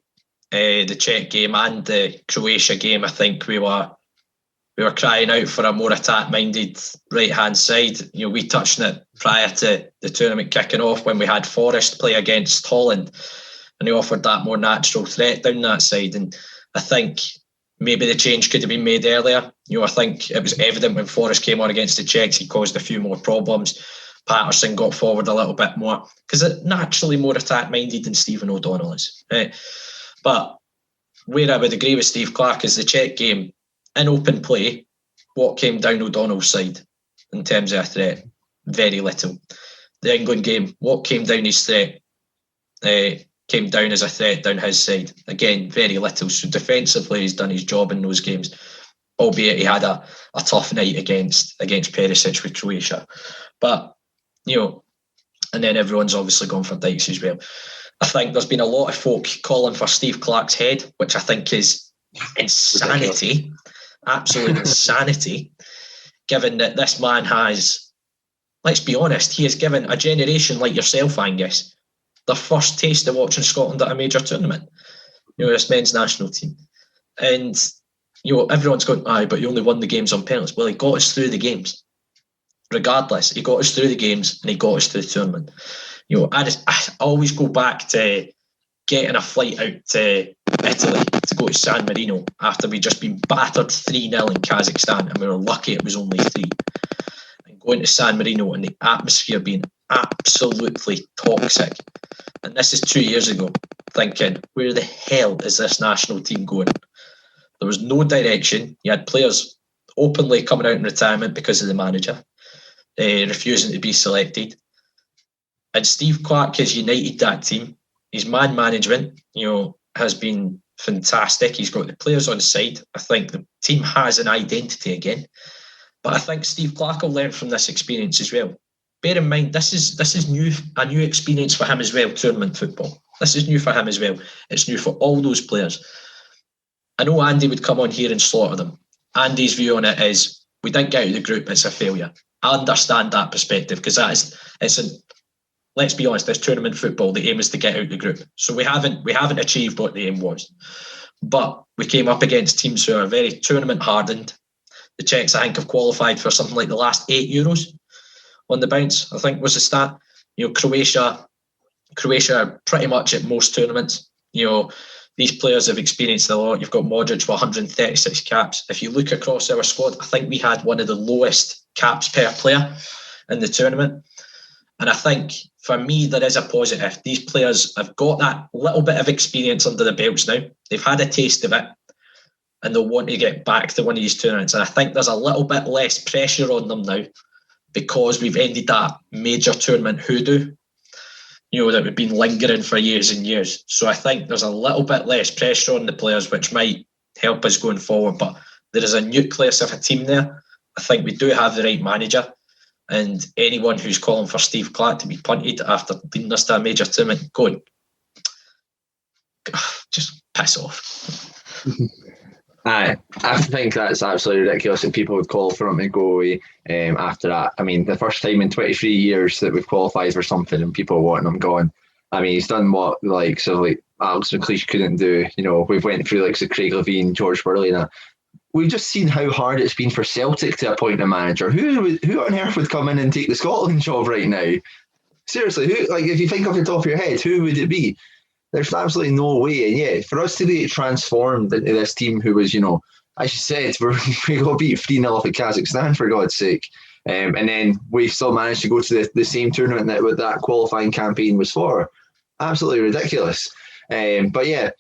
the Czech game and the Croatia game, I think we were crying out for a more attack-minded right-hand side. We touched on it prior to the tournament kicking off when we had Forrest play against Holland, and he offered that more natural threat down that side. And I think maybe the change could have been made earlier. I think it was evident when Forrest came on against the Czechs, he caused a few more problems. Patterson got forward a little bit more because it's naturally more attack-minded than Stephen O'Donnell is. Right? But where I would agree with Steve Clarke is the Czech game, in open play, what came down O'Donnell's side in terms of a threat? Very little. The England game, what came down his threat? Came down as a threat down his side. Again, very little. So defensively, he's done his job in those games, albeit he had a tough night against Perisic with Croatia. But, and then everyone's obviously gone for Dykes as well. I think there's been a lot of folk calling for Steve Clarke's head, which I think is insanity, absolute insanity, given that this man has, let's be honest, he has given a generation like yourself, Angus, their first taste of watching Scotland at a major tournament, this men's national team. And, everyone's going, aye, but he only won the games on penalties. Well, he got us through the games. Regardless, he got us through the games and he got us through the tournament. I always go back to getting a flight out to Italy to go to San Marino after we'd just been battered 3-0 in Kazakhstan, and we were lucky it was only 3. And going to San Marino and the atmosphere being absolutely toxic. And this is 2 years ago, thinking, where the hell is this national team going? There was no direction. You had players openly coming out in retirement because of the manager, refusing to be selected. And Steve Clarke has united that team. His man management, has been fantastic. He's got the players on his side. I think the team has an identity again. But I think Steve Clarke will learn from this experience as well. Bear in mind, this is a new experience for him as well, tournament football. This is new for him as well. It's new for all those players. I know Andy would come on here and slaughter them. Andy's view on it is, we didn't get out of the group, it's a failure. I understand that perspective, because let's be honest, this tournament football, the aim is to get out of the group. So we haven't achieved what the aim was. But we came up against teams who are very tournament hardened. The Czechs, I think, have qualified for something like the last 8 Euros on the bounce, I think was the stat. Croatia pretty much at most tournaments. These players have experienced a lot. You've got Modric with 136 caps. If you look across our squad, I think we had one of the lowest caps per player in the tournament. And I think, for me, there is a positive. These players have got that little bit of experience under the belts now. They've had a taste of it, and they'll want to get back to one of these tournaments. And I think there's a little bit less pressure on them now, because we've ended that major tournament hoodoo, that we've been lingering for years and years. So I think there's a little bit less pressure on the players, which might help us going forward. But there is a nucleus of a team there. I think we do have the right manager. And anyone who's calling for Steve Clarke to be punted after leading us to a major tournament, going, just piss off. I think that's absolutely ridiculous that people would call for him to go away after that. I mean, the first time in 23 years that we've qualified for something and people wanting him gone. I mean, he's done what like Alex McLeish couldn't do. We've went through like Craig Levein, George Burley, and that. We've just seen how hard it's been for Celtic to appoint a manager. Who on earth would come in and take the Scotland job right now? Seriously, who? Like, if you think off the top of your head, who would it be? There's absolutely no way. And yeah, for us to be transformed into this team who was, as you said, we got beat 3-0 off at Kazakhstan, for God's sake. And then we still managed to go to the same tournament that qualifying campaign was for. Absolutely ridiculous. But yeah,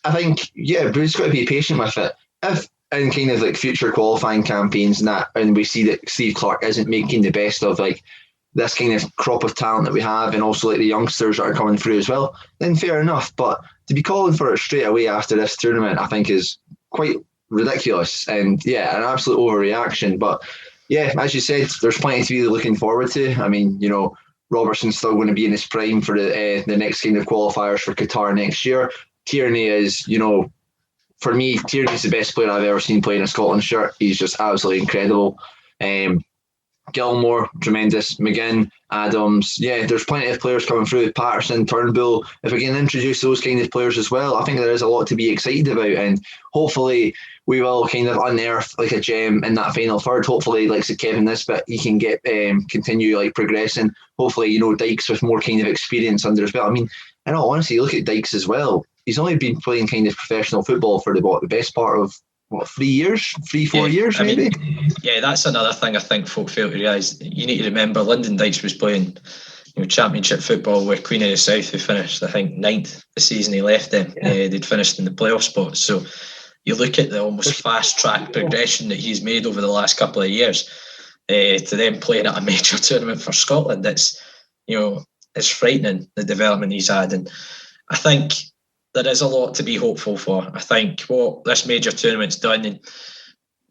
I think, we've just got to be patient with it. If in kind of like future qualifying campaigns and we see that Steve Clarke isn't making the best of like this kind of crop of talent that we have, and also like the youngsters that are coming through as well, then fair enough. But to be calling for it straight away after this tournament, I think is quite ridiculous and an absolute overreaction. But yeah, as you said, there's plenty to be looking forward to. I mean, Robertson's still going to be in his prime for the next kind of qualifiers for Qatar next year. Tierney is, for me, Tierney's the best player I've ever seen play in a Scotland shirt. He's just absolutely incredible. Gilmore, tremendous. McGinn, Adams. Yeah, there's plenty of players coming through. Patterson, Turnbull. If we can introduce those kind of players as well, I think there is a lot to be excited about. And hopefully we will kind of unearth like a gem in that final third. Hopefully, like Kevin Nisbet, he can get continue like progressing. Hopefully, Dykes with more kind of experience under his belt. I mean, in all honesty, look at Dykes as well. He's only been playing kind of professional football for the best part of 3 years, 4 years maybe. That's another thing I think folk fail to realise. You need to remember Lyndon Dykes was playing championship football with Queen of the South, who finished I think 9th the season he left them. They'd finished in the playoff spot. So you look at the almost fast track progression that he's made over the last couple of years to then playing at a major tournament for Scotland. It's it's frightening, the development he's had. And I think there is a lot to be hopeful for. I think what this major tournament's done, and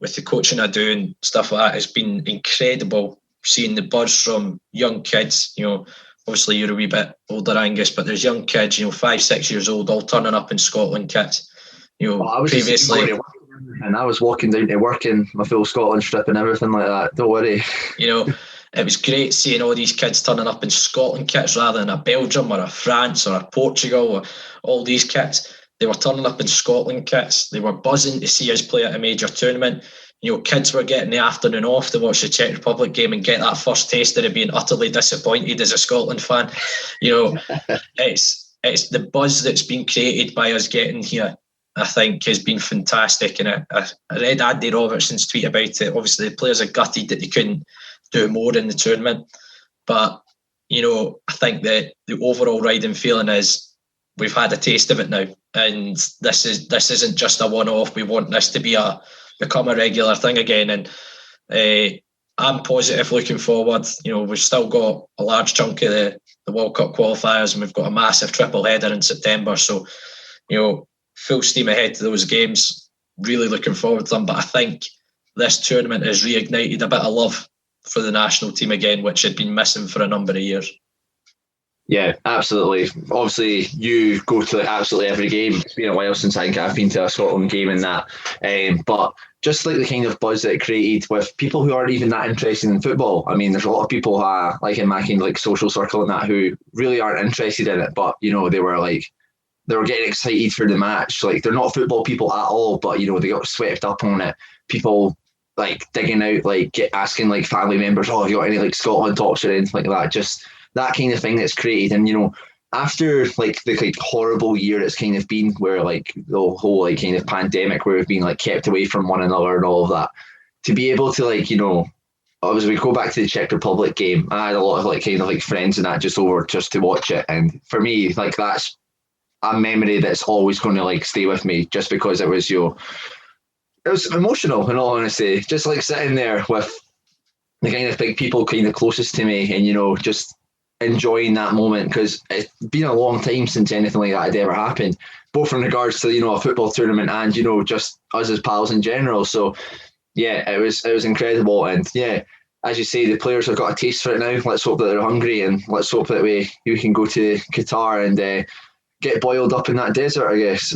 with the coaching I do and stuff like that, has been incredible. Seeing the buzz from young kids, obviously you're a wee bit older, Angus, but there's young kids, 5, 6 years old, all turning up in Scotland kits. I was previously, and I was walking down to work in my full Scotland strip and everything like that. Don't worry. It was great seeing all these kids turning up in Scotland kits rather than a Belgium or a France or a Portugal or all these kits. They were turning up in Scotland kits. They were buzzing to see us play at a major tournament. Kids were getting the afternoon off to watch the Czech Republic game and get that first taste of being utterly disappointed as a Scotland fan. It's the buzz that's been created by us getting here, I think, has been fantastic. And I read Andy Robertson's tweet about it. Obviously, the players are gutted that they couldn't do more in the tournament. But, I think that the overall riding feeling is we've had a taste of it now. And this isn't just a one-off. We want this to become a regular thing again. And I'm positive looking forward. We've still got a large chunk of the World Cup qualifiers, and we've got a massive triple header in September. So, full steam ahead to those games. Really looking forward to them. But I think this tournament has reignited a bit of love for the national team again, which had been missing for a number of years. Yeah, absolutely. Obviously, you go to absolutely every game. It's been a while since I've been to a Scotland game and that. But just like the kind of buzz that it created with people who aren't even that interested in football. I mean, there's a lot of people like in my kind of like social circle and that who really aren't interested in it. But, they were getting excited for the match. Like, they're not football people at all, but, they got swept up on it. People like digging out, like asking like family members, have you got any like Scotland tops or anything like that? Just that kind of thing that's created. And after like the horrible year it's kind of been, where like the whole like kind of pandemic where we've been like kept away from one another and all of that, to be able to like as we go back to the Czech Republic game, I had a lot of like kind of like friends and that just over just to watch it. And for me, like that's a memory that's always going to like stay with me, just because it was it was emotional, in all honesty. Just like sitting there with the kind of big people kind of closest to me and, just enjoying that moment, because it's been a long time since anything like that had ever happened, both in regards to, a football tournament and, just us as pals in general. So, yeah, it was incredible. And, yeah, as you say, the players have got a taste for it now. Let's hope that they're hungry, and let's hope that we can go to Qatar and get boiled up in that desert, I guess.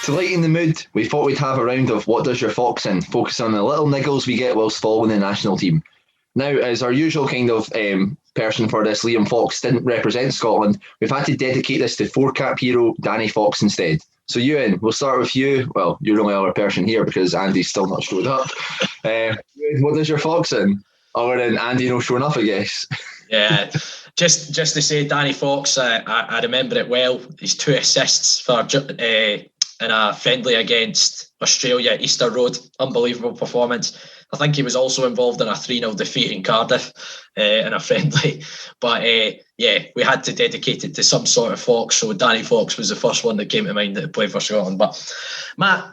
To lighten the mood, we thought we'd have a round of What Does Your Fox In, focus on the little niggles we get whilst following the national team. Now, as our usual kind of person for this, Liam Fox didn't represent Scotland, we've had to dedicate this to four-cap hero Danny Fox instead. So Euan, we'll start with you. Well, you're the only other person here because Andy's still not showed up. What does your Fox in? Other than Andy not showing up, I guess. Yeah, just to say, Danny Fox, I remember it well. His 2 assists for in a friendly against Australia at Easter Road. Unbelievable performance. I think he was also involved in a 3-0 defeat in Cardiff in a friendly. But we had to dedicate it to some sort of Fox. So Danny Fox was the first one that came to mind that played for Scotland. But my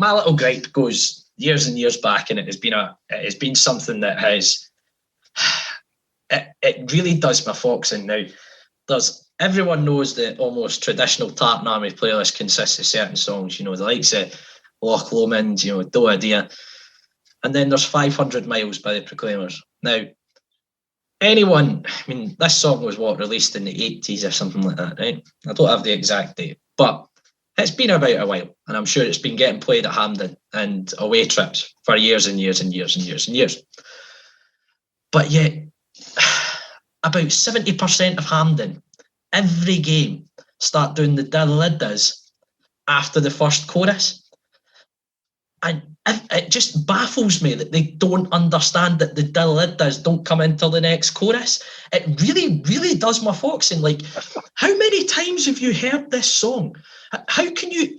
little gripe goes years and years back, and it has been something that has it really does my Fox in now. Everyone knows that almost traditional Tartan Army playlist consists of certain songs, the likes of Loch Lomond, Do Idea. And then there's 500 Miles by the Proclaimers. Now, this song was released in the 80s or something like that, right? I don't have the exact date, but it's been about a while, and I'm sure it's been getting played at Hampden and away trips for years and years and years and years and years. But yet, about 70% of Hampden, every game, start doing the diddle-iddas after the first chorus. And it just baffles me that they don't understand that the diddle-iddas don't come until the next chorus. It really, really does my Fox in. Like, how many times have you heard this song? How can you...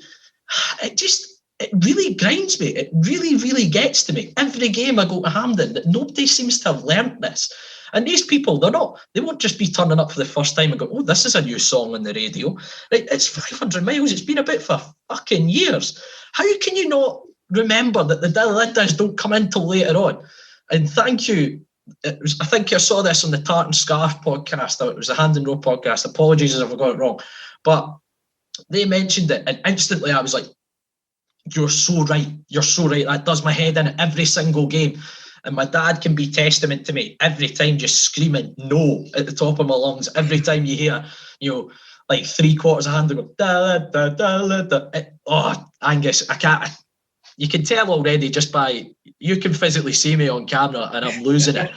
It really grinds me. It really, really gets to me. Every game I go to Hampden, that nobody seems to have learnt this. And these people, they won't just be turning up for the first time and go, oh, this is a new song on the radio. Right, it's 500 Miles. It's been about for fucking years. How can you not remember that the diddle-iddas don't come in till later on? And thank you. I think I saw this on the Tartan Scarf podcast. It was the Hand and Row podcast. Apologies if I got it wrong. But they mentioned it, and instantly I was like, you're so right. You're so right. That does my head in every single game. And my dad can be testament to me every time, just screaming no at the top of my lungs. Every time you hear, like 3/4 of hand go da da da da. Oh, Angus, I can't. You can tell already just by you can physically see me on camera, and I'm losing it.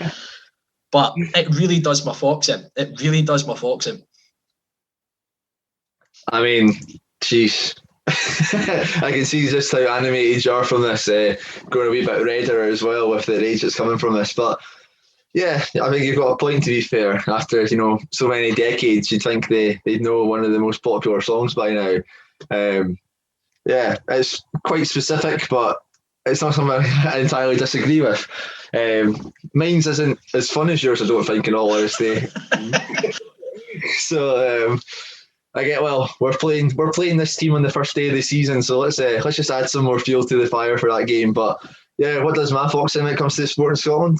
But it really does my Fox in. It really does my Fox in. I mean, jeez. I can see just how animated you are from this, going a wee bit redder as well with the rage that's coming from this. But yeah, I think you've got a point, to be fair. After so many decades, you'd think they'd know one of the most popular songs by now. Yeah, it's quite specific, but it's not something I entirely disagree with. Mine's isn't as fun as yours, I don't think, in all honesty. So we're playing this team on the first day of the season, so let's just add some more fuel to the fire for that game. But yeah, what does my Fox in when it comes to the sport in Scotland?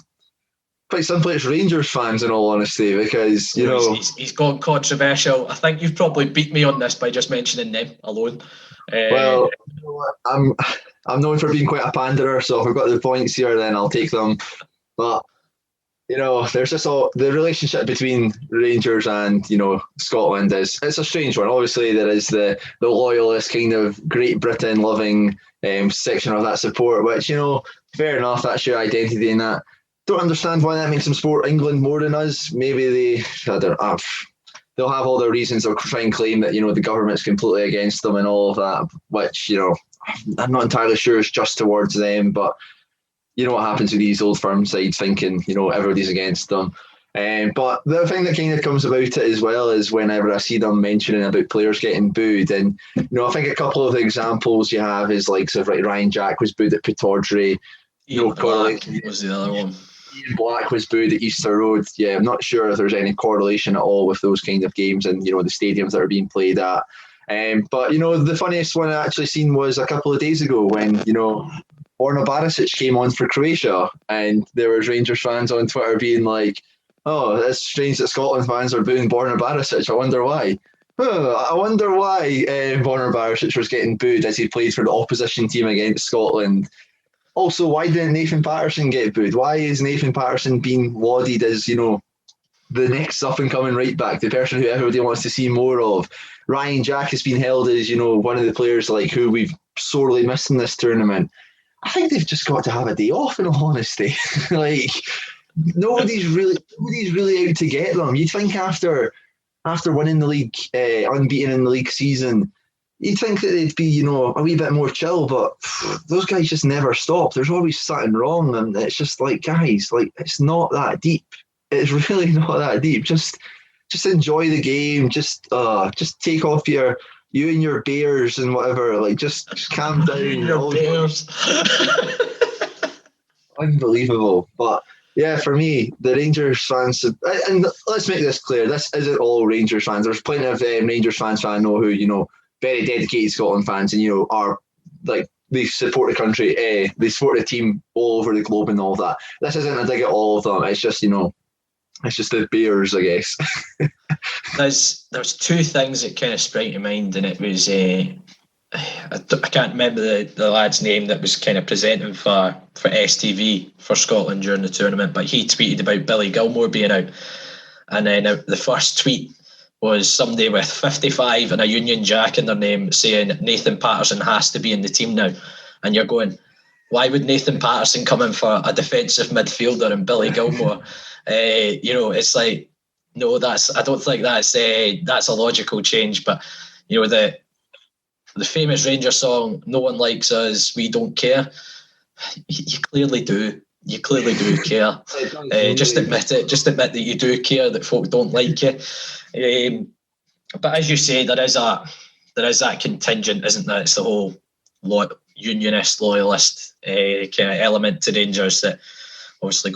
Quite simply, it's Rangers fans, in all honesty, because he's gone controversial. I think you've probably beat me on this by just mentioning them alone. Well, I'm known for being quite a panderer, so if I've got the points here, then I'll take them. But there's just the relationship between Rangers and Scotland it's a strange one. Obviously, there is the loyalist kind of Great Britain loving section of that support, which fair enough, that's your identity and that. Don't understand why that makes them support England more than us. Maybe they'll have all their reasons. They'll try and claim that the government's completely against them and all of that, which I'm not entirely sure is just towards them, but you know what happens with these old firm sides thinking everybody's against them. But the thing that kind of comes about it as well is whenever I see them mentioning about players getting booed, and I think a couple of the examples you have is likes of Ryan Jack was booed at Pittodrie. Ian Black was the other one. Ian Black was booed at Easter Road. Yeah, I'm not sure if there's any correlation at all with those kind of games and the stadiums that are being played at. But the funniest one I actually seen was a couple of days ago when Borna Barisic came on for Croatia, and there was Rangers fans on Twitter being like, "Oh, it's strange that Scotland fans are booing Borna Barisic. I wonder why." I wonder why Bonner Barisic was getting booed as he played for the opposition team against Scotland. Also, why didn't Nathan Patterson get booed? Why is Nathan Patterson being lauded as, the next up and coming right back, the person who everybody wants to see more of? Ryan Jack has been held as, one of the players like who we've sorely missed in this tournament. I think they've just got to have a day off, in all honesty. Like, nobody's really out to get them. You'd think after winning the league, unbeaten in the league season, you'd think that they'd be, a wee bit more chill, but those guys just never stop. There's always something wrong, and it's just like, guys, like, it's not that deep. It's really not that deep. Just enjoy the game. Just take off you and your bears and whatever. Like, just calm down. Your bears. Unbelievable. But yeah, for me, the Rangers fans, and let's make this clear, this isn't all Rangers fans. There's plenty of Rangers fans who I know who, very dedicated Scotland fans, and, are like, they support the country, they support the team all over the globe and all that. This isn't a dig at all of them. It's just, it's just the Bears, I guess. There's two things that kind of sprang to mind, and it was I can't remember the lad's name that was kind of presenting for STV for Scotland during the tournament, but he tweeted about Billy Gilmore being out, and then the first tweet was somebody with 55 and a Union Jack in their name saying Nathan Patterson has to be in the team now, and you're going, why would Nathan Patterson come in for a defensive midfielder and Billy Gilmore? It's like, no, I don't think that's a logical change. But the famous Ranger song, "No One Likes Us, We Don't Care." You clearly do. You clearly do care. Just admit it. Just admit that you do care that folk don't like you. But as you say, there is that contingent, isn't there? It's the whole unionist, loyalist kind of element to Rangers that obviously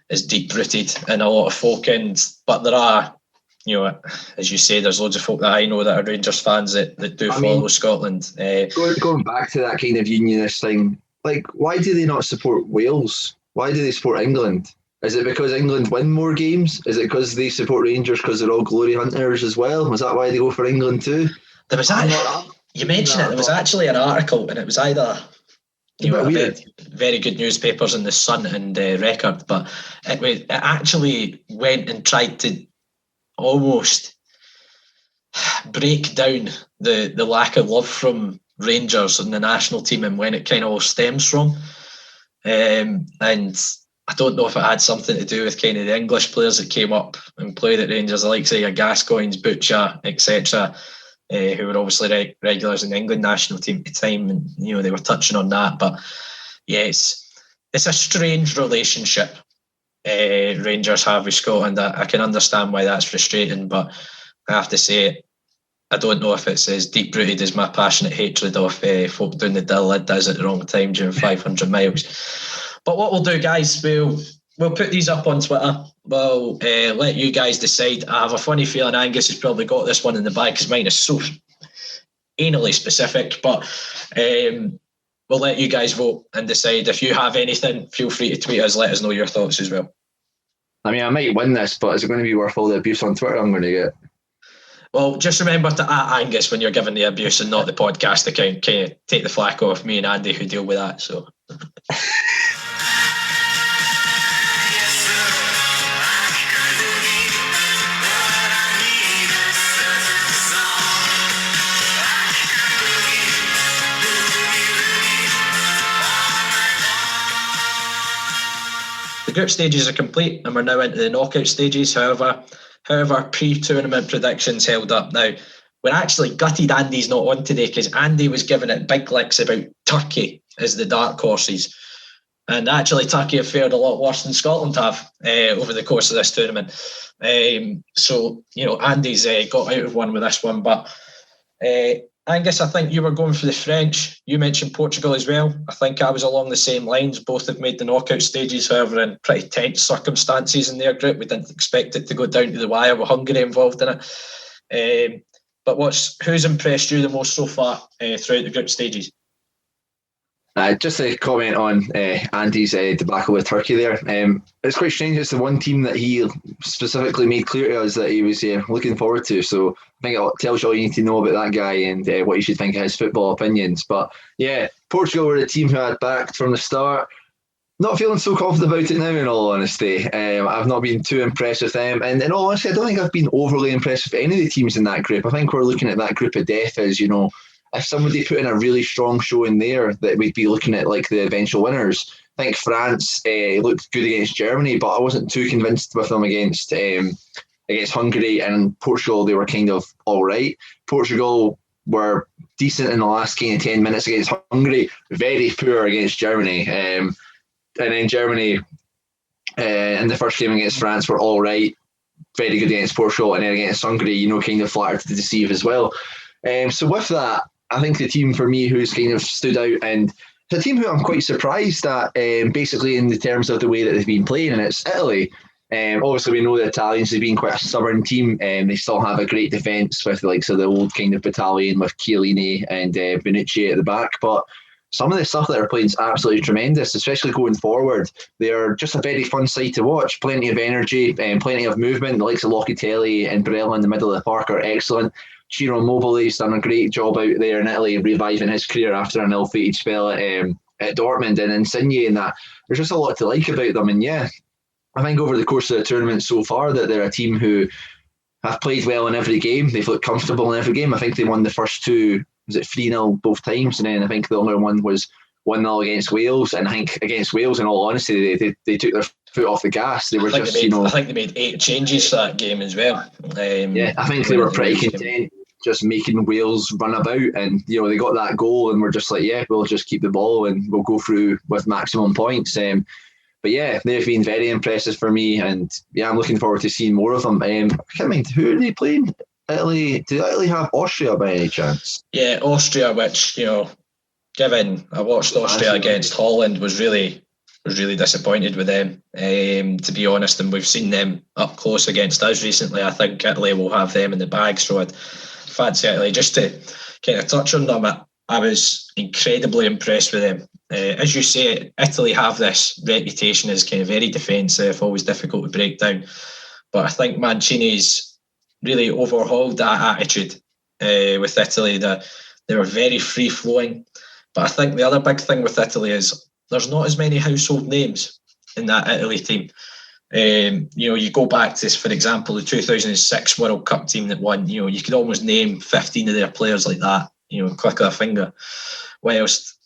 is deep rooted in a lot of folk. But there are, as you say, there's loads of folk that I know that are Rangers fans that do follow Scotland. Going back to that kind of unionist thing, like, why do they not support Wales? Why do they support England? Is it because England win more games? Is it because they support Rangers because they're all glory hunters as well? Was that why they go for England too? There was you mentioned it. There was actually an article, and it was either very good newspapers in the Sun and Record, but it actually went and tried to almost break down the lack of love from Rangers and the national team and when it kind of all stems from. And I don't know if it had something to do with kind of the English players that came up and played at Rangers, like say your Gascoignes, Butcher, etc., who were obviously regulars in the England national team at the time, and they were touching on that. But yes, it's a strange relationship Rangers have with Scotland. I can understand why that's frustrating, but I have to say, I don't know if it's as deep rooted as my passionate hatred of folk doing the Dill Lid does at the wrong time during 500 miles. But what we'll do, guys, we'll put these up on Twitter. We'll let you guys decide. I have a funny feeling Angus has probably got this one in the bag because mine is so anally specific. But we'll let you guys vote and decide. If you have anything, feel free to tweet us. Let us know your thoughts as well. I mean, I might win this, but is it going to be worth all the abuse on Twitter I'm going to get? Well, just remember to @Angus when you're giving the abuse and not the podcast account. Kind of take the flack off me and Andy who deal with that. So. The group stages are complete and we're now into the knockout stages. However, pre-tournament predictions held up. Now, we're actually gutted Andy's not on today because Andy was giving it big licks about Turkey as the dark horses. And actually, Turkey have fared a lot worse than Scotland have over the course of this tournament. So, Andy's got out of one with this one. But Angus, I think you were going for the French. You mentioned Portugal as well. I think I was along the same lines. Both have made the knockout stages, however, in pretty tense circumstances in their group. We didn't expect it to go down to the wire with Hungary involved in it. But who's impressed you the most so far throughout the group stages? Just a comment on Andy's debacle with Turkey there. It's quite strange. It's the one team that he specifically made clear to us that he was looking forward to. So I think it tells you all you need to know about that guy and what you should think of his football opinions. But yeah, Portugal were the team who had backed from the start. Not feeling so confident about it now, in all honesty. I've not been too impressed with them. And in all honesty, I don't think I've been overly impressed with any of the teams in that group. I think we're looking at that group of death as, if somebody put in a really strong show in there, that we'd be looking at like the eventual winners. I think France looked good against Germany, but I wasn't too convinced with them against Hungary, and Portugal. They were kind of all right. Portugal were decent in the last kind of 10 minutes against Hungary, very poor against Germany. And then Germany in the first game against France were all right, very good against Portugal, and then against Hungary, kind of flattered to deceive as well. So with that, I think the team for me who's kind of stood out, and it's a team who I'm quite surprised at, basically in the terms of the way that they've been playing, and it's Italy. Obviously, we know the Italians have been quite a stubborn team, and they still have a great defence with the likes of the old kind of battalion with Chiellini and Bonucci at the back. But some of the stuff that they're playing is absolutely tremendous, especially going forward. They're just a very fun sight to watch. Plenty of energy and plenty of movement. The likes of Locatelli and Barella in the middle of the park are excellent. Ciro Immobile's done a great job out there in Italy, reviving his career after an ill-fated spell at Dortmund, and Insigne and that. There's just a lot to like about them. And yeah, I think over the course of the tournament so far that they're a team who have played well in every game. They've looked comfortable in every game. I think they won the first two, was it 3-0 both times? And then I think the other one was 1-0 against Wales. And I think against Wales, in all honesty, they took their foot off the gas. They were I think they made 8 changes for that game as well. Yeah, I think they were pretty content just making Wales run about, and they got that goal and we're just like, yeah, we'll just keep the ball and we'll go through with maximum points. But yeah, they've been very impressive for me, and yeah, I'm looking forward to seeing more of them. I can't mind, who are they playing? Italy? Did Italy have Austria by any chance? Yeah, Austria, which given I watched Austria against Holland, was really disappointed with them, to be honest, and we've seen them up close against us recently. I think Italy will have them in the bag, so I'd fancy Italy. Just to kind of touch on them, I was incredibly impressed with them. As you say, Italy have this reputation as kind of very defensive, always difficult to break down, but I think Mancini's really overhauled that attitude with Italy. That they were very free-flowing, but I think the other big thing with Italy is there's not as many household names in that Italy team. You go back to, for example, the 2006 World Cup team that won. You could almost name 15 of their players like that. Click of a finger. Whilst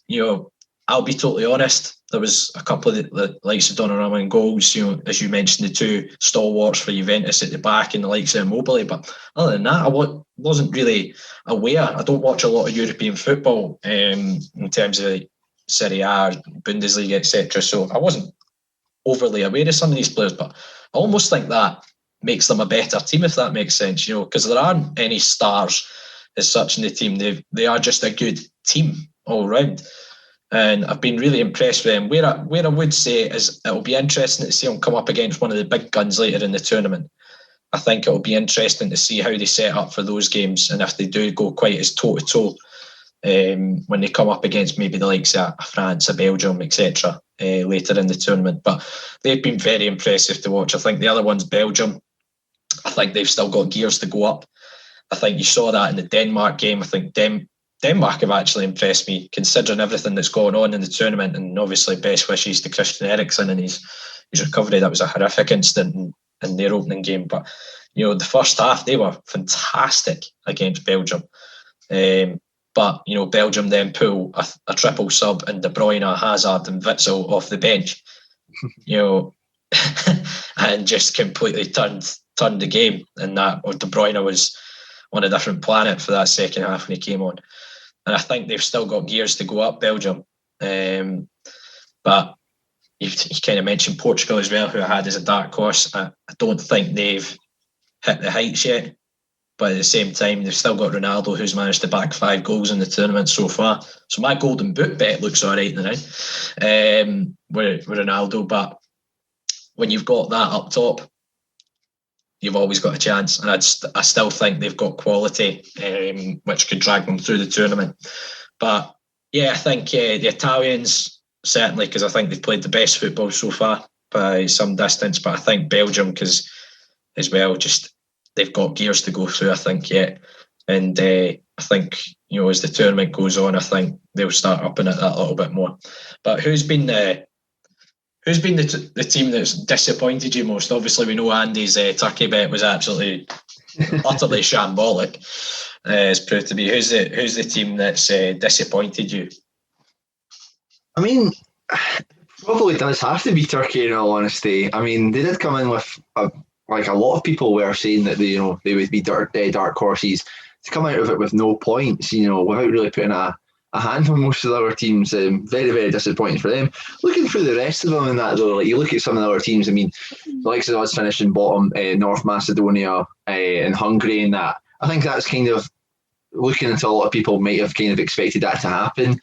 I'll be totally honest, there was a couple of the likes of Donnarumma and goals. As you mentioned, the 2 stalwarts for Juventus at the back and the likes of Immobile. But other than that, I wasn't really aware. I don't watch a lot of European football in terms of Serie A, Bundesliga, etc. So I wasn't overly aware of some of these players, but I almost think that makes them a better team, if that makes sense, because there aren't any stars as such in the team. They are just a good team all round, and I've been really impressed with them. Where I would say is it'll be interesting to see them come up against one of the big guns later in the tournament. I think it'll be interesting to see how they set up for those games, and if they do go quite as toe-to-toe when they come up against maybe the likes of France, Belgium, etc. Later in the tournament. But they've been very impressive to watch. I think the other one's Belgium. I think they've still got gears to go up. I think you saw that in the Denmark game. I think Denmark have actually impressed me, considering everything that's going on in the tournament, and obviously best wishes to Christian Eriksen and his recovery. That was a horrific incident in their opening game. But the first half, they were fantastic against Belgium. But Belgium then pull a triple sub and De Bruyne, Hazard and Witsel off the bench, and just completely turned the game. And that De Bruyne was on a different planet for that second half when he came on. And I think they've still got gears to go up, Belgium. But you kind of mentioned Portugal as well, who I had as a dark horse. I don't think they've hit the heights yet. But at the same time, they've still got Ronaldo, who's managed to back 5 goals in the tournament so far. So my golden boot bet looks all right now with Ronaldo. But when you've got that up top, you've always got a chance. And I still think they've got quality, which could drag them through the tournament. But Yeah, I think the Italians, certainly, because I think they've played the best football so far by some distance, but I think Belgium, because as well, just they've got gears to go through, I think, yet. And I think, as the tournament goes on, I think they'll start upping it that little bit more. But who's been the team that's disappointed you most? Obviously, we know Andy's Turkey bet was absolutely, utterly shambolic. It's proved to be. Who's the team that's disappointed you? I mean, probably does have to be Turkey in all honesty. I mean, they did come in with a lot of people were saying that they would be dark horses to come out of it with no points, without really putting a hand on most of the other teams. Very, very disappointing for them. Looking through the rest of them in that though, like you look at some of the other teams, I mean, the likes of us finishing bottom, North Macedonia and Hungary and that, I think that's kind of looking into a lot of people might have kind of expected that to happen.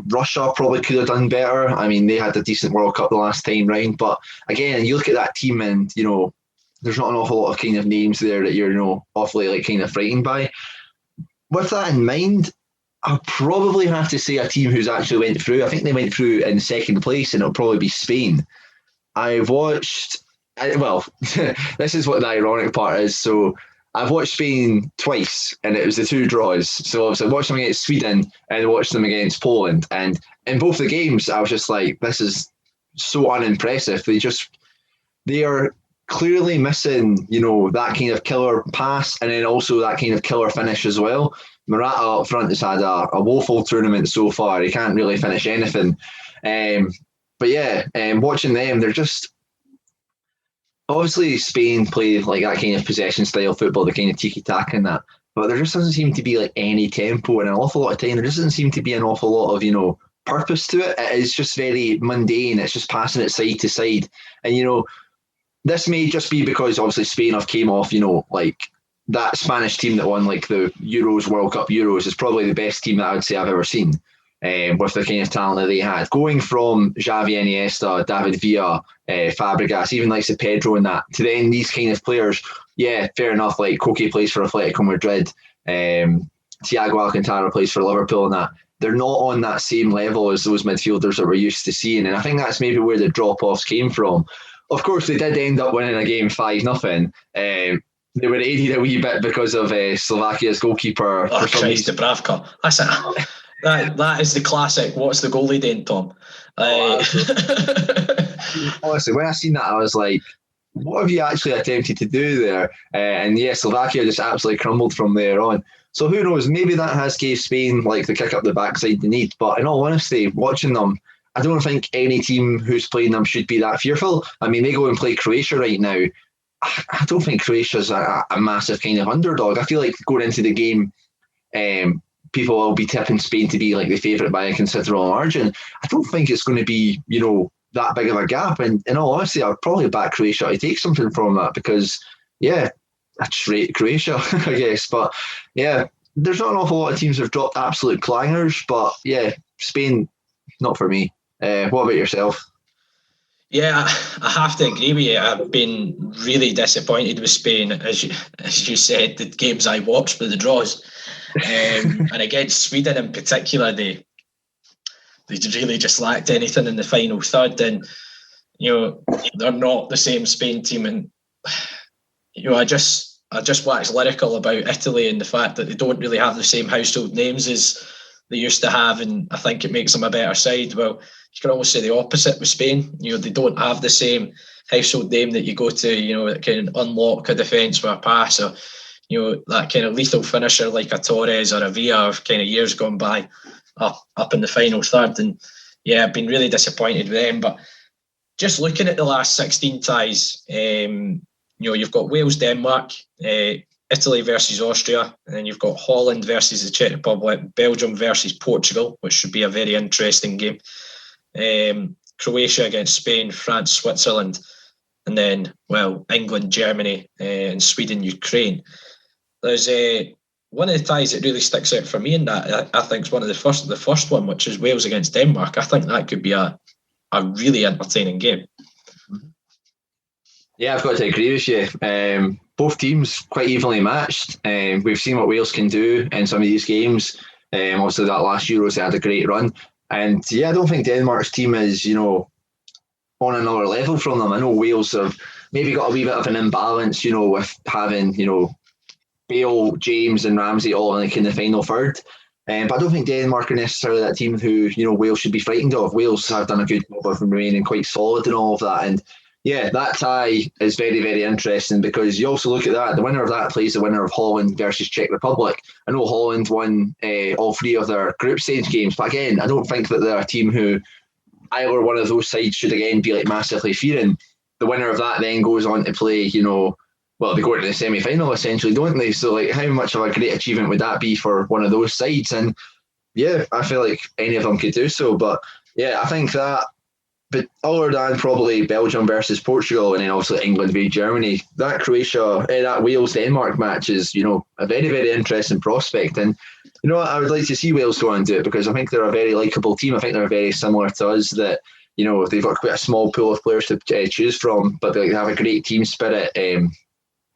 Russia probably could have done better. I mean, they had a decent World Cup the last time round, but again, you look at that team and, there's not an awful lot of kind of names there that you're, awfully like kind of frightened by. With that in mind, I'll probably have to say a team who's actually went through. I think they went through in second place, and it'll probably be Spain. I've watched, this is what the ironic part is. So I've watched Spain twice, and it was the two draws. So obviously I watched them against Sweden and I watched them against Poland. And in both the games, I was just like, this is so unimpressive. They are clearly missing, that kind of killer pass and then also that kind of killer finish as well. Morata up front has had a woeful tournament so far. He can't really finish anything. But yeah, watching them, they're just obviously Spain play like that kind of possession style football, the kind of tiki-taka and that. But there just doesn't seem to be like any tempo, and an awful lot of time there just doesn't seem to be an awful lot of purpose to it. It is just very mundane. It's just passing it side to side, and this may just be because obviously Spain have came off, like that Spanish team that won like the Euros, World Cup Euros is probably the best team that I would say I've ever seen, with the kind of talent that they had. Going from Xavi, Iniesta, David Villa, Fabregas, even like Pedro and that, to then these kind of players, yeah, fair enough, like Koke plays for Atletico Madrid, Thiago Alcantara plays for Liverpool and that. They're not on that same level as those midfielders that we're used to seeing. And I think that's maybe where the drop-offs came from. Of course, they did end up winning a game 5-0. They were aided a wee bit because of Slovakia's goalkeeper. Oh, Christ, Dubravka. That is the classic. What's the goalie doing, Tom? Honestly, when I seen that, I was like, what have you actually attempted to do there? And yeah, Slovakia just absolutely crumbled from there on. So who knows? Maybe that has gave Spain like the kick up the backside they need. But in all honesty, watching them, I don't think any team who's playing them should be that fearful. I mean, they go and play Croatia right now. I don't think Croatia's a massive kind of underdog. I feel like going into the game, people will be tipping Spain to be like the favourite by a considerable margin. I don't think it's going to be, that big of a gap. And in all honesty, I'd probably back Croatia to take something from that because, yeah, that's rate Croatia, I guess. But yeah, there's not an awful lot of teams that have dropped absolute clangers. But yeah, Spain, not for me. What about yourself? Yeah, I have to agree with you. I've been really disappointed with Spain, as you said, the games I watched were the draws. And against Sweden in particular, they really just lacked anything in the final third. And, they're not the same Spain team. And, I just wax lyrical about Italy and the fact that they don't really have the same household names as they used to have. And I think it makes them a better side. Well, you can almost say the opposite with Spain. They don't have the same household name that you go to, that can unlock a defence with a pass, or, that kind of lethal finisher like a Torres or a Villa of kind of years gone by up in the final third. And yeah, I've been really disappointed with them. But just looking at the last 16 ties, you've got Wales, Denmark, Italy versus Austria, and then you've got Holland versus the Czech Republic, Belgium versus Portugal, which should be a very interesting game. Croatia against Spain, France, Switzerland, and then, England, Germany, and Sweden, Ukraine. There's one of the ties that really sticks out for me in that, I think, is one of the first one, which is Wales against Denmark. I think that could be a really entertaining game. Yeah, I've got to agree with you. Both teams quite evenly matched. We've seen what Wales can do in some of these games. Obviously, that last Euros, they had a great run. And yeah, I don't think Denmark's team is, on another level from them. I know Wales have maybe got a wee bit of an imbalance, with having, Bale, James, and Ramsey all in the final third. But I don't think Denmark are necessarily that team who, Wales should be frightened of. Wales have done a good job of remaining quite solid and all of that. And yeah, that tie is very, very interesting because you also look at that. The winner of that plays the winner of Holland versus Czech Republic. I know Holland won all 3 of their group stage games, but again, I don't think that they're a team who either one of those sides should again be massively fearing. The winner of that then goes on to play, they go into the semi-final essentially, don't they? So how much of a great achievement would that be for one of those sides? And yeah, I feel like any of them could do so. But yeah, I think that, but other than probably Belgium versus Portugal and then obviously England v Germany, that that Wales-Denmark match is, a very, very interesting prospect. And I would like to see Wales go and do it because I think they're a very likeable team. I think they're very similar to us that, they've got quite a small pool of players to choose from, but they have a great team spirit.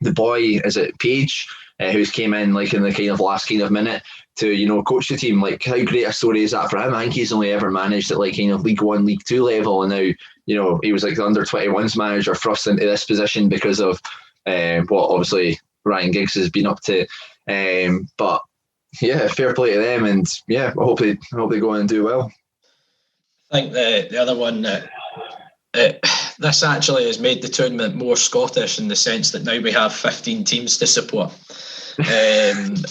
The boy, is it Page, who's came in in the last minute to coach the team. How great a story is that for him? I think he's only ever managed at League 1, League 2 level, and now he was the under 21s manager thrust into this position because of what obviously Ryan Giggs has been up to. But yeah, fair play to them, and yeah, I hope they go on and do well. I think the other one that this actually has made the tournament more Scottish in the sense that now we have 15 teams to support. And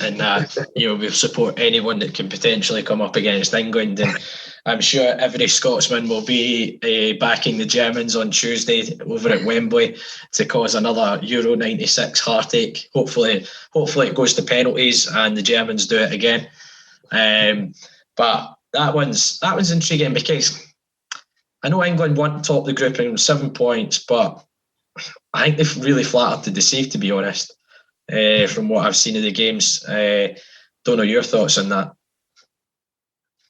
we'll support anyone that can potentially come up against England, and I'm sure every Scotsman will be backing the Germans on Tuesday over at Wembley to cause another Euro 96 heartache. Hopefully it goes to penalties and the Germans do it again. But that one's intriguing because I know England want to top the group in 7 points, but I think they've really flattered to deceive, to be honest. From what I've seen of the games, don't know your thoughts on that.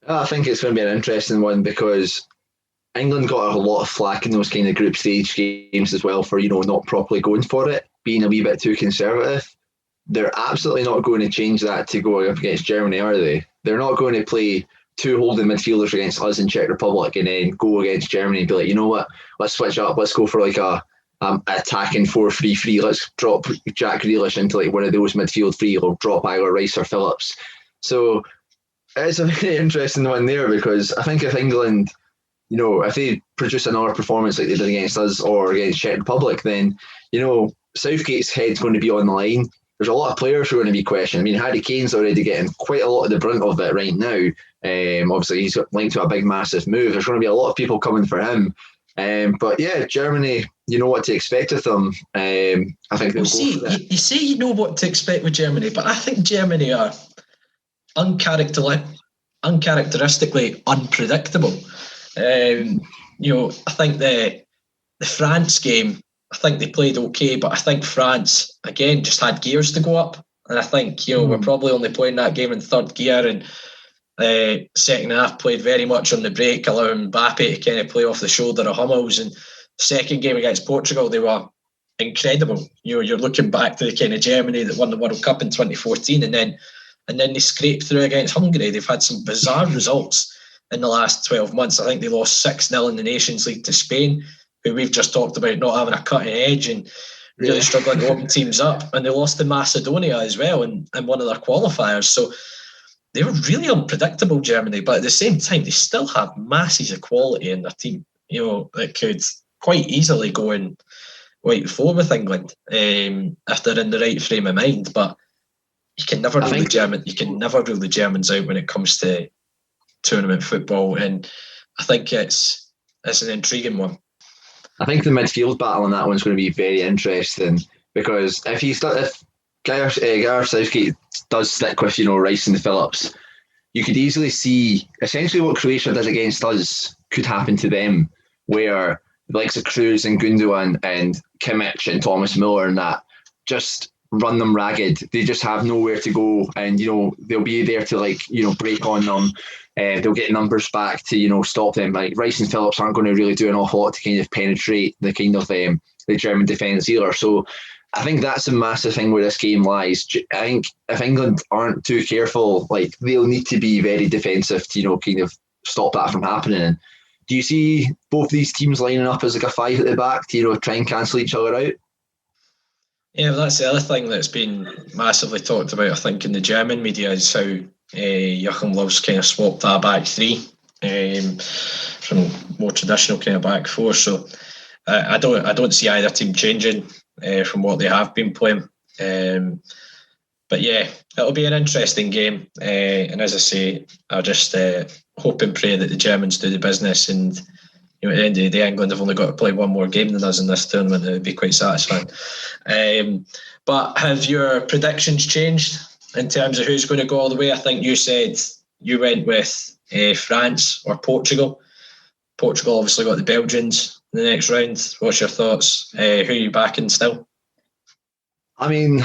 I think it's going to be an interesting one because England got a lot of flack in those group stage games as well for not properly going for it, being a wee bit too conservative. They're absolutely not going to change that to go up against Germany, are they? They're not going to play 2 holding midfielders against us in Czech Republic and then go against Germany and be like, you know what, let's switch up, let's go for a attacking 4-3-3. Let's drop Jack Grealish into one of those midfield 3, or drop either Rice or Phillips. So it's a very interesting one there because I think if England, if they produce another performance like they did against us or against Czech Republic, then Southgate's head's going to be on the line. There's a lot of players who are going to be questioned. I mean, Harry Kane's already getting quite a lot of the brunt of it right now. Obviously, he's linked to a big, massive move. There's going to be a lot of people coming for him. But yeah, Germany, you know what to expect with them. I think they'll go for that. You say you know what to expect with Germany, but I think Germany are uncharacteristically unpredictable. I think the France game, I think they played okay, but I think France, again, just had gears to go up. And I think, we're probably only playing that game in third gear, and second half played very much on the break, allowing Mbappe to play off the shoulder of Hummels. And second game against Portugal, they were incredible. You're looking back to the Germany that won the World Cup in 2014, and then they scraped through against Hungary. They've had some bizarre results in the last 12 months. I think they lost 6-0 in the Nations League to Spain, who we've just talked about not having a cutting edge and really struggling to open teams up. And they lost to Macedonia as well in one of their qualifiers. So they were really unpredictable, Germany, but at the same time, they still have masses of quality in their team, that could quite easily go in right forward with England if they're in the right frame of mind. But you can never rule the Germans out when it comes to tournament football, and I think it's an intriguing one. I think the midfield battle on that one's going to be very interesting because if Gareth Southgate does stick with Rice and Phillips, you could easily see essentially what Croatia did against us could happen to them, where the likes of Kroos and Gundogan and Kimmich and Thomas Muller and that just run them ragged. They just have nowhere to go, and they'll be there to break on them. They'll get numbers back to stop them. Rice and Phillips aren't going to really do an awful lot to penetrate the the German defence either. So I think that's a massive thing where this game lies. I think if England aren't too careful, like they'll need to be very defensive to, kind of stop that from happening. And do you see both these teams lining up as like a five at the back to, try and cancel each other out? Yeah, well, that's the other thing that's been massively talked about, I think, in the German media is how Joachim Löw's kind of swapped that back three from more traditional kind of back four. So I don't see either team changing from what they have been playing. But yeah, it'll be an interesting game. And as I say, I'll just hope and pray that the Germans do the business. And at the end of the day, England have only got to play one more game than us in this tournament. It would be quite satisfying. But have your predictions changed in terms of who's going to go all the way? I think you said you went with France or Portugal. Portugal obviously got the Belgians in the next round. What's your thoughts? Who are you backing still? I mean,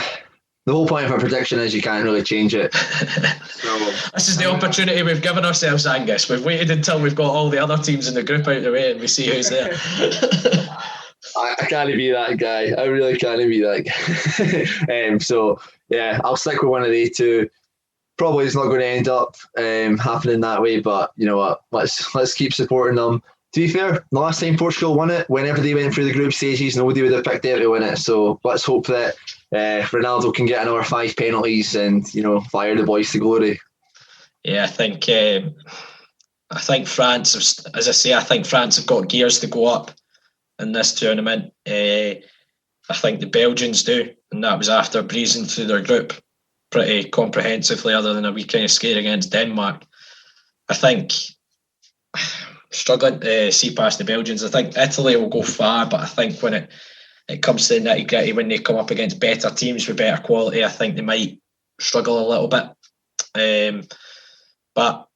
the whole point of a prediction is you can't really change it. So, this is the opportunity we've given ourselves, Angus. We've waited until we've got all the other teams in the group out of the way and we see who's there. I can't be that guy. I really can't be that guy. So, yeah, I'll stick with one of the two. Probably it's not going to end up happening that way, but you know what? Let's keep supporting them. To be fair, the last time Portugal won it, whenever they went through the group stages, nobody would have picked them to win it. So let's hope that Ronaldo can get another 5 penalties and fire the boys to glory. Yeah, I think France, as I say, I think France have got gears to go up in this tournament. I think the Belgians do, and that was after breezing through their group pretty comprehensively, other than a wee kind of scare against Denmark. I think struggling to see past the Belgians. I think Italy will go far, but I think when it comes to the nitty-gritty, when they come up against better teams with better quality, I think they might struggle a little bit. But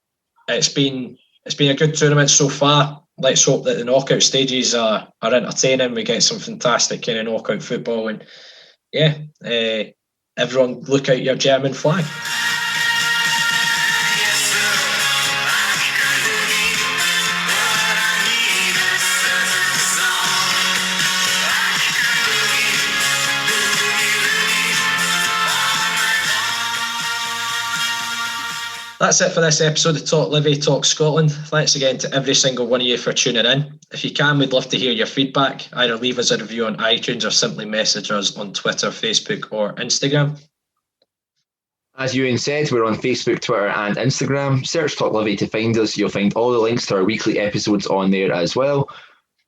it's been a good tournament so far. Let's hope that the knockout stages are entertaining. We get some fantastic kind of knockout football, and yeah, everyone look out your German flag. That's it for this episode of Talk Livy, Talk Scotland. Thanks again to every single one of you for tuning in. If you can, we'd love to hear your feedback. Either leave us a review on iTunes or simply message us on Twitter, Facebook or Instagram. As Euan said, we're on Facebook, Twitter and Instagram. Search Talk Livy to find us. You'll find all the links to our weekly episodes on there as well.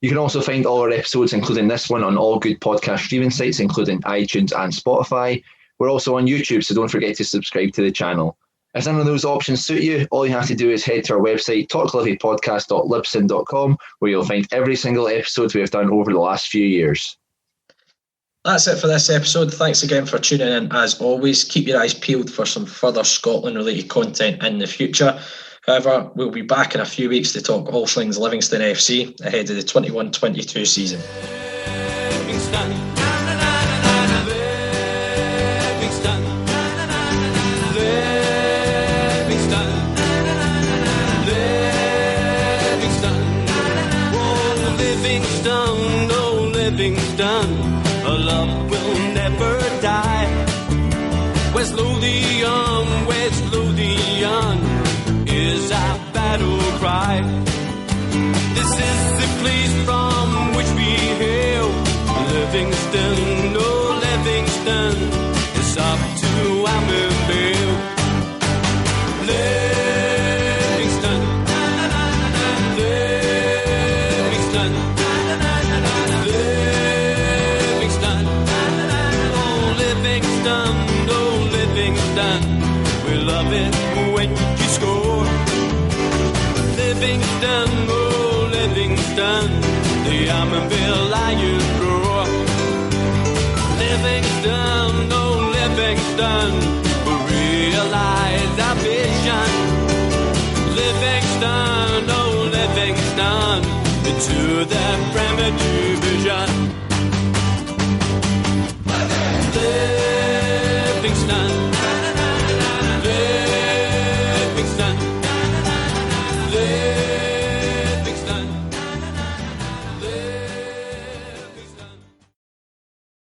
You can also find all our episodes, including this one, on all good podcast streaming sites, including iTunes and Spotify. We're also on YouTube, so don't forget to subscribe to the channel. If none of those options suit you, all you have to do is head to our website, talklivypodcast.libsyn.com, where you'll find every single episode we have done over the last few years. That's it for this episode. Thanks again for tuning in. As always, keep your eyes peeled for some further Scotland-related content in the future. However, we'll be back in a few weeks to talk all things Livingston FC ahead of the 21-22 season. A love will never die. West Lothian is our battle cry. This is the place from which we hail. Livingston, oh Livingston, it's up to Ammonvale. Livingston, Livingston, Livingston, oh Livingston, oh Livingston, we love it when you score. Livingston, oh Livingston, the Ammonvale Lions roar. Livingston, oh Livingston, we realize our vision. Livingston, oh Livingston, into the Premier Division.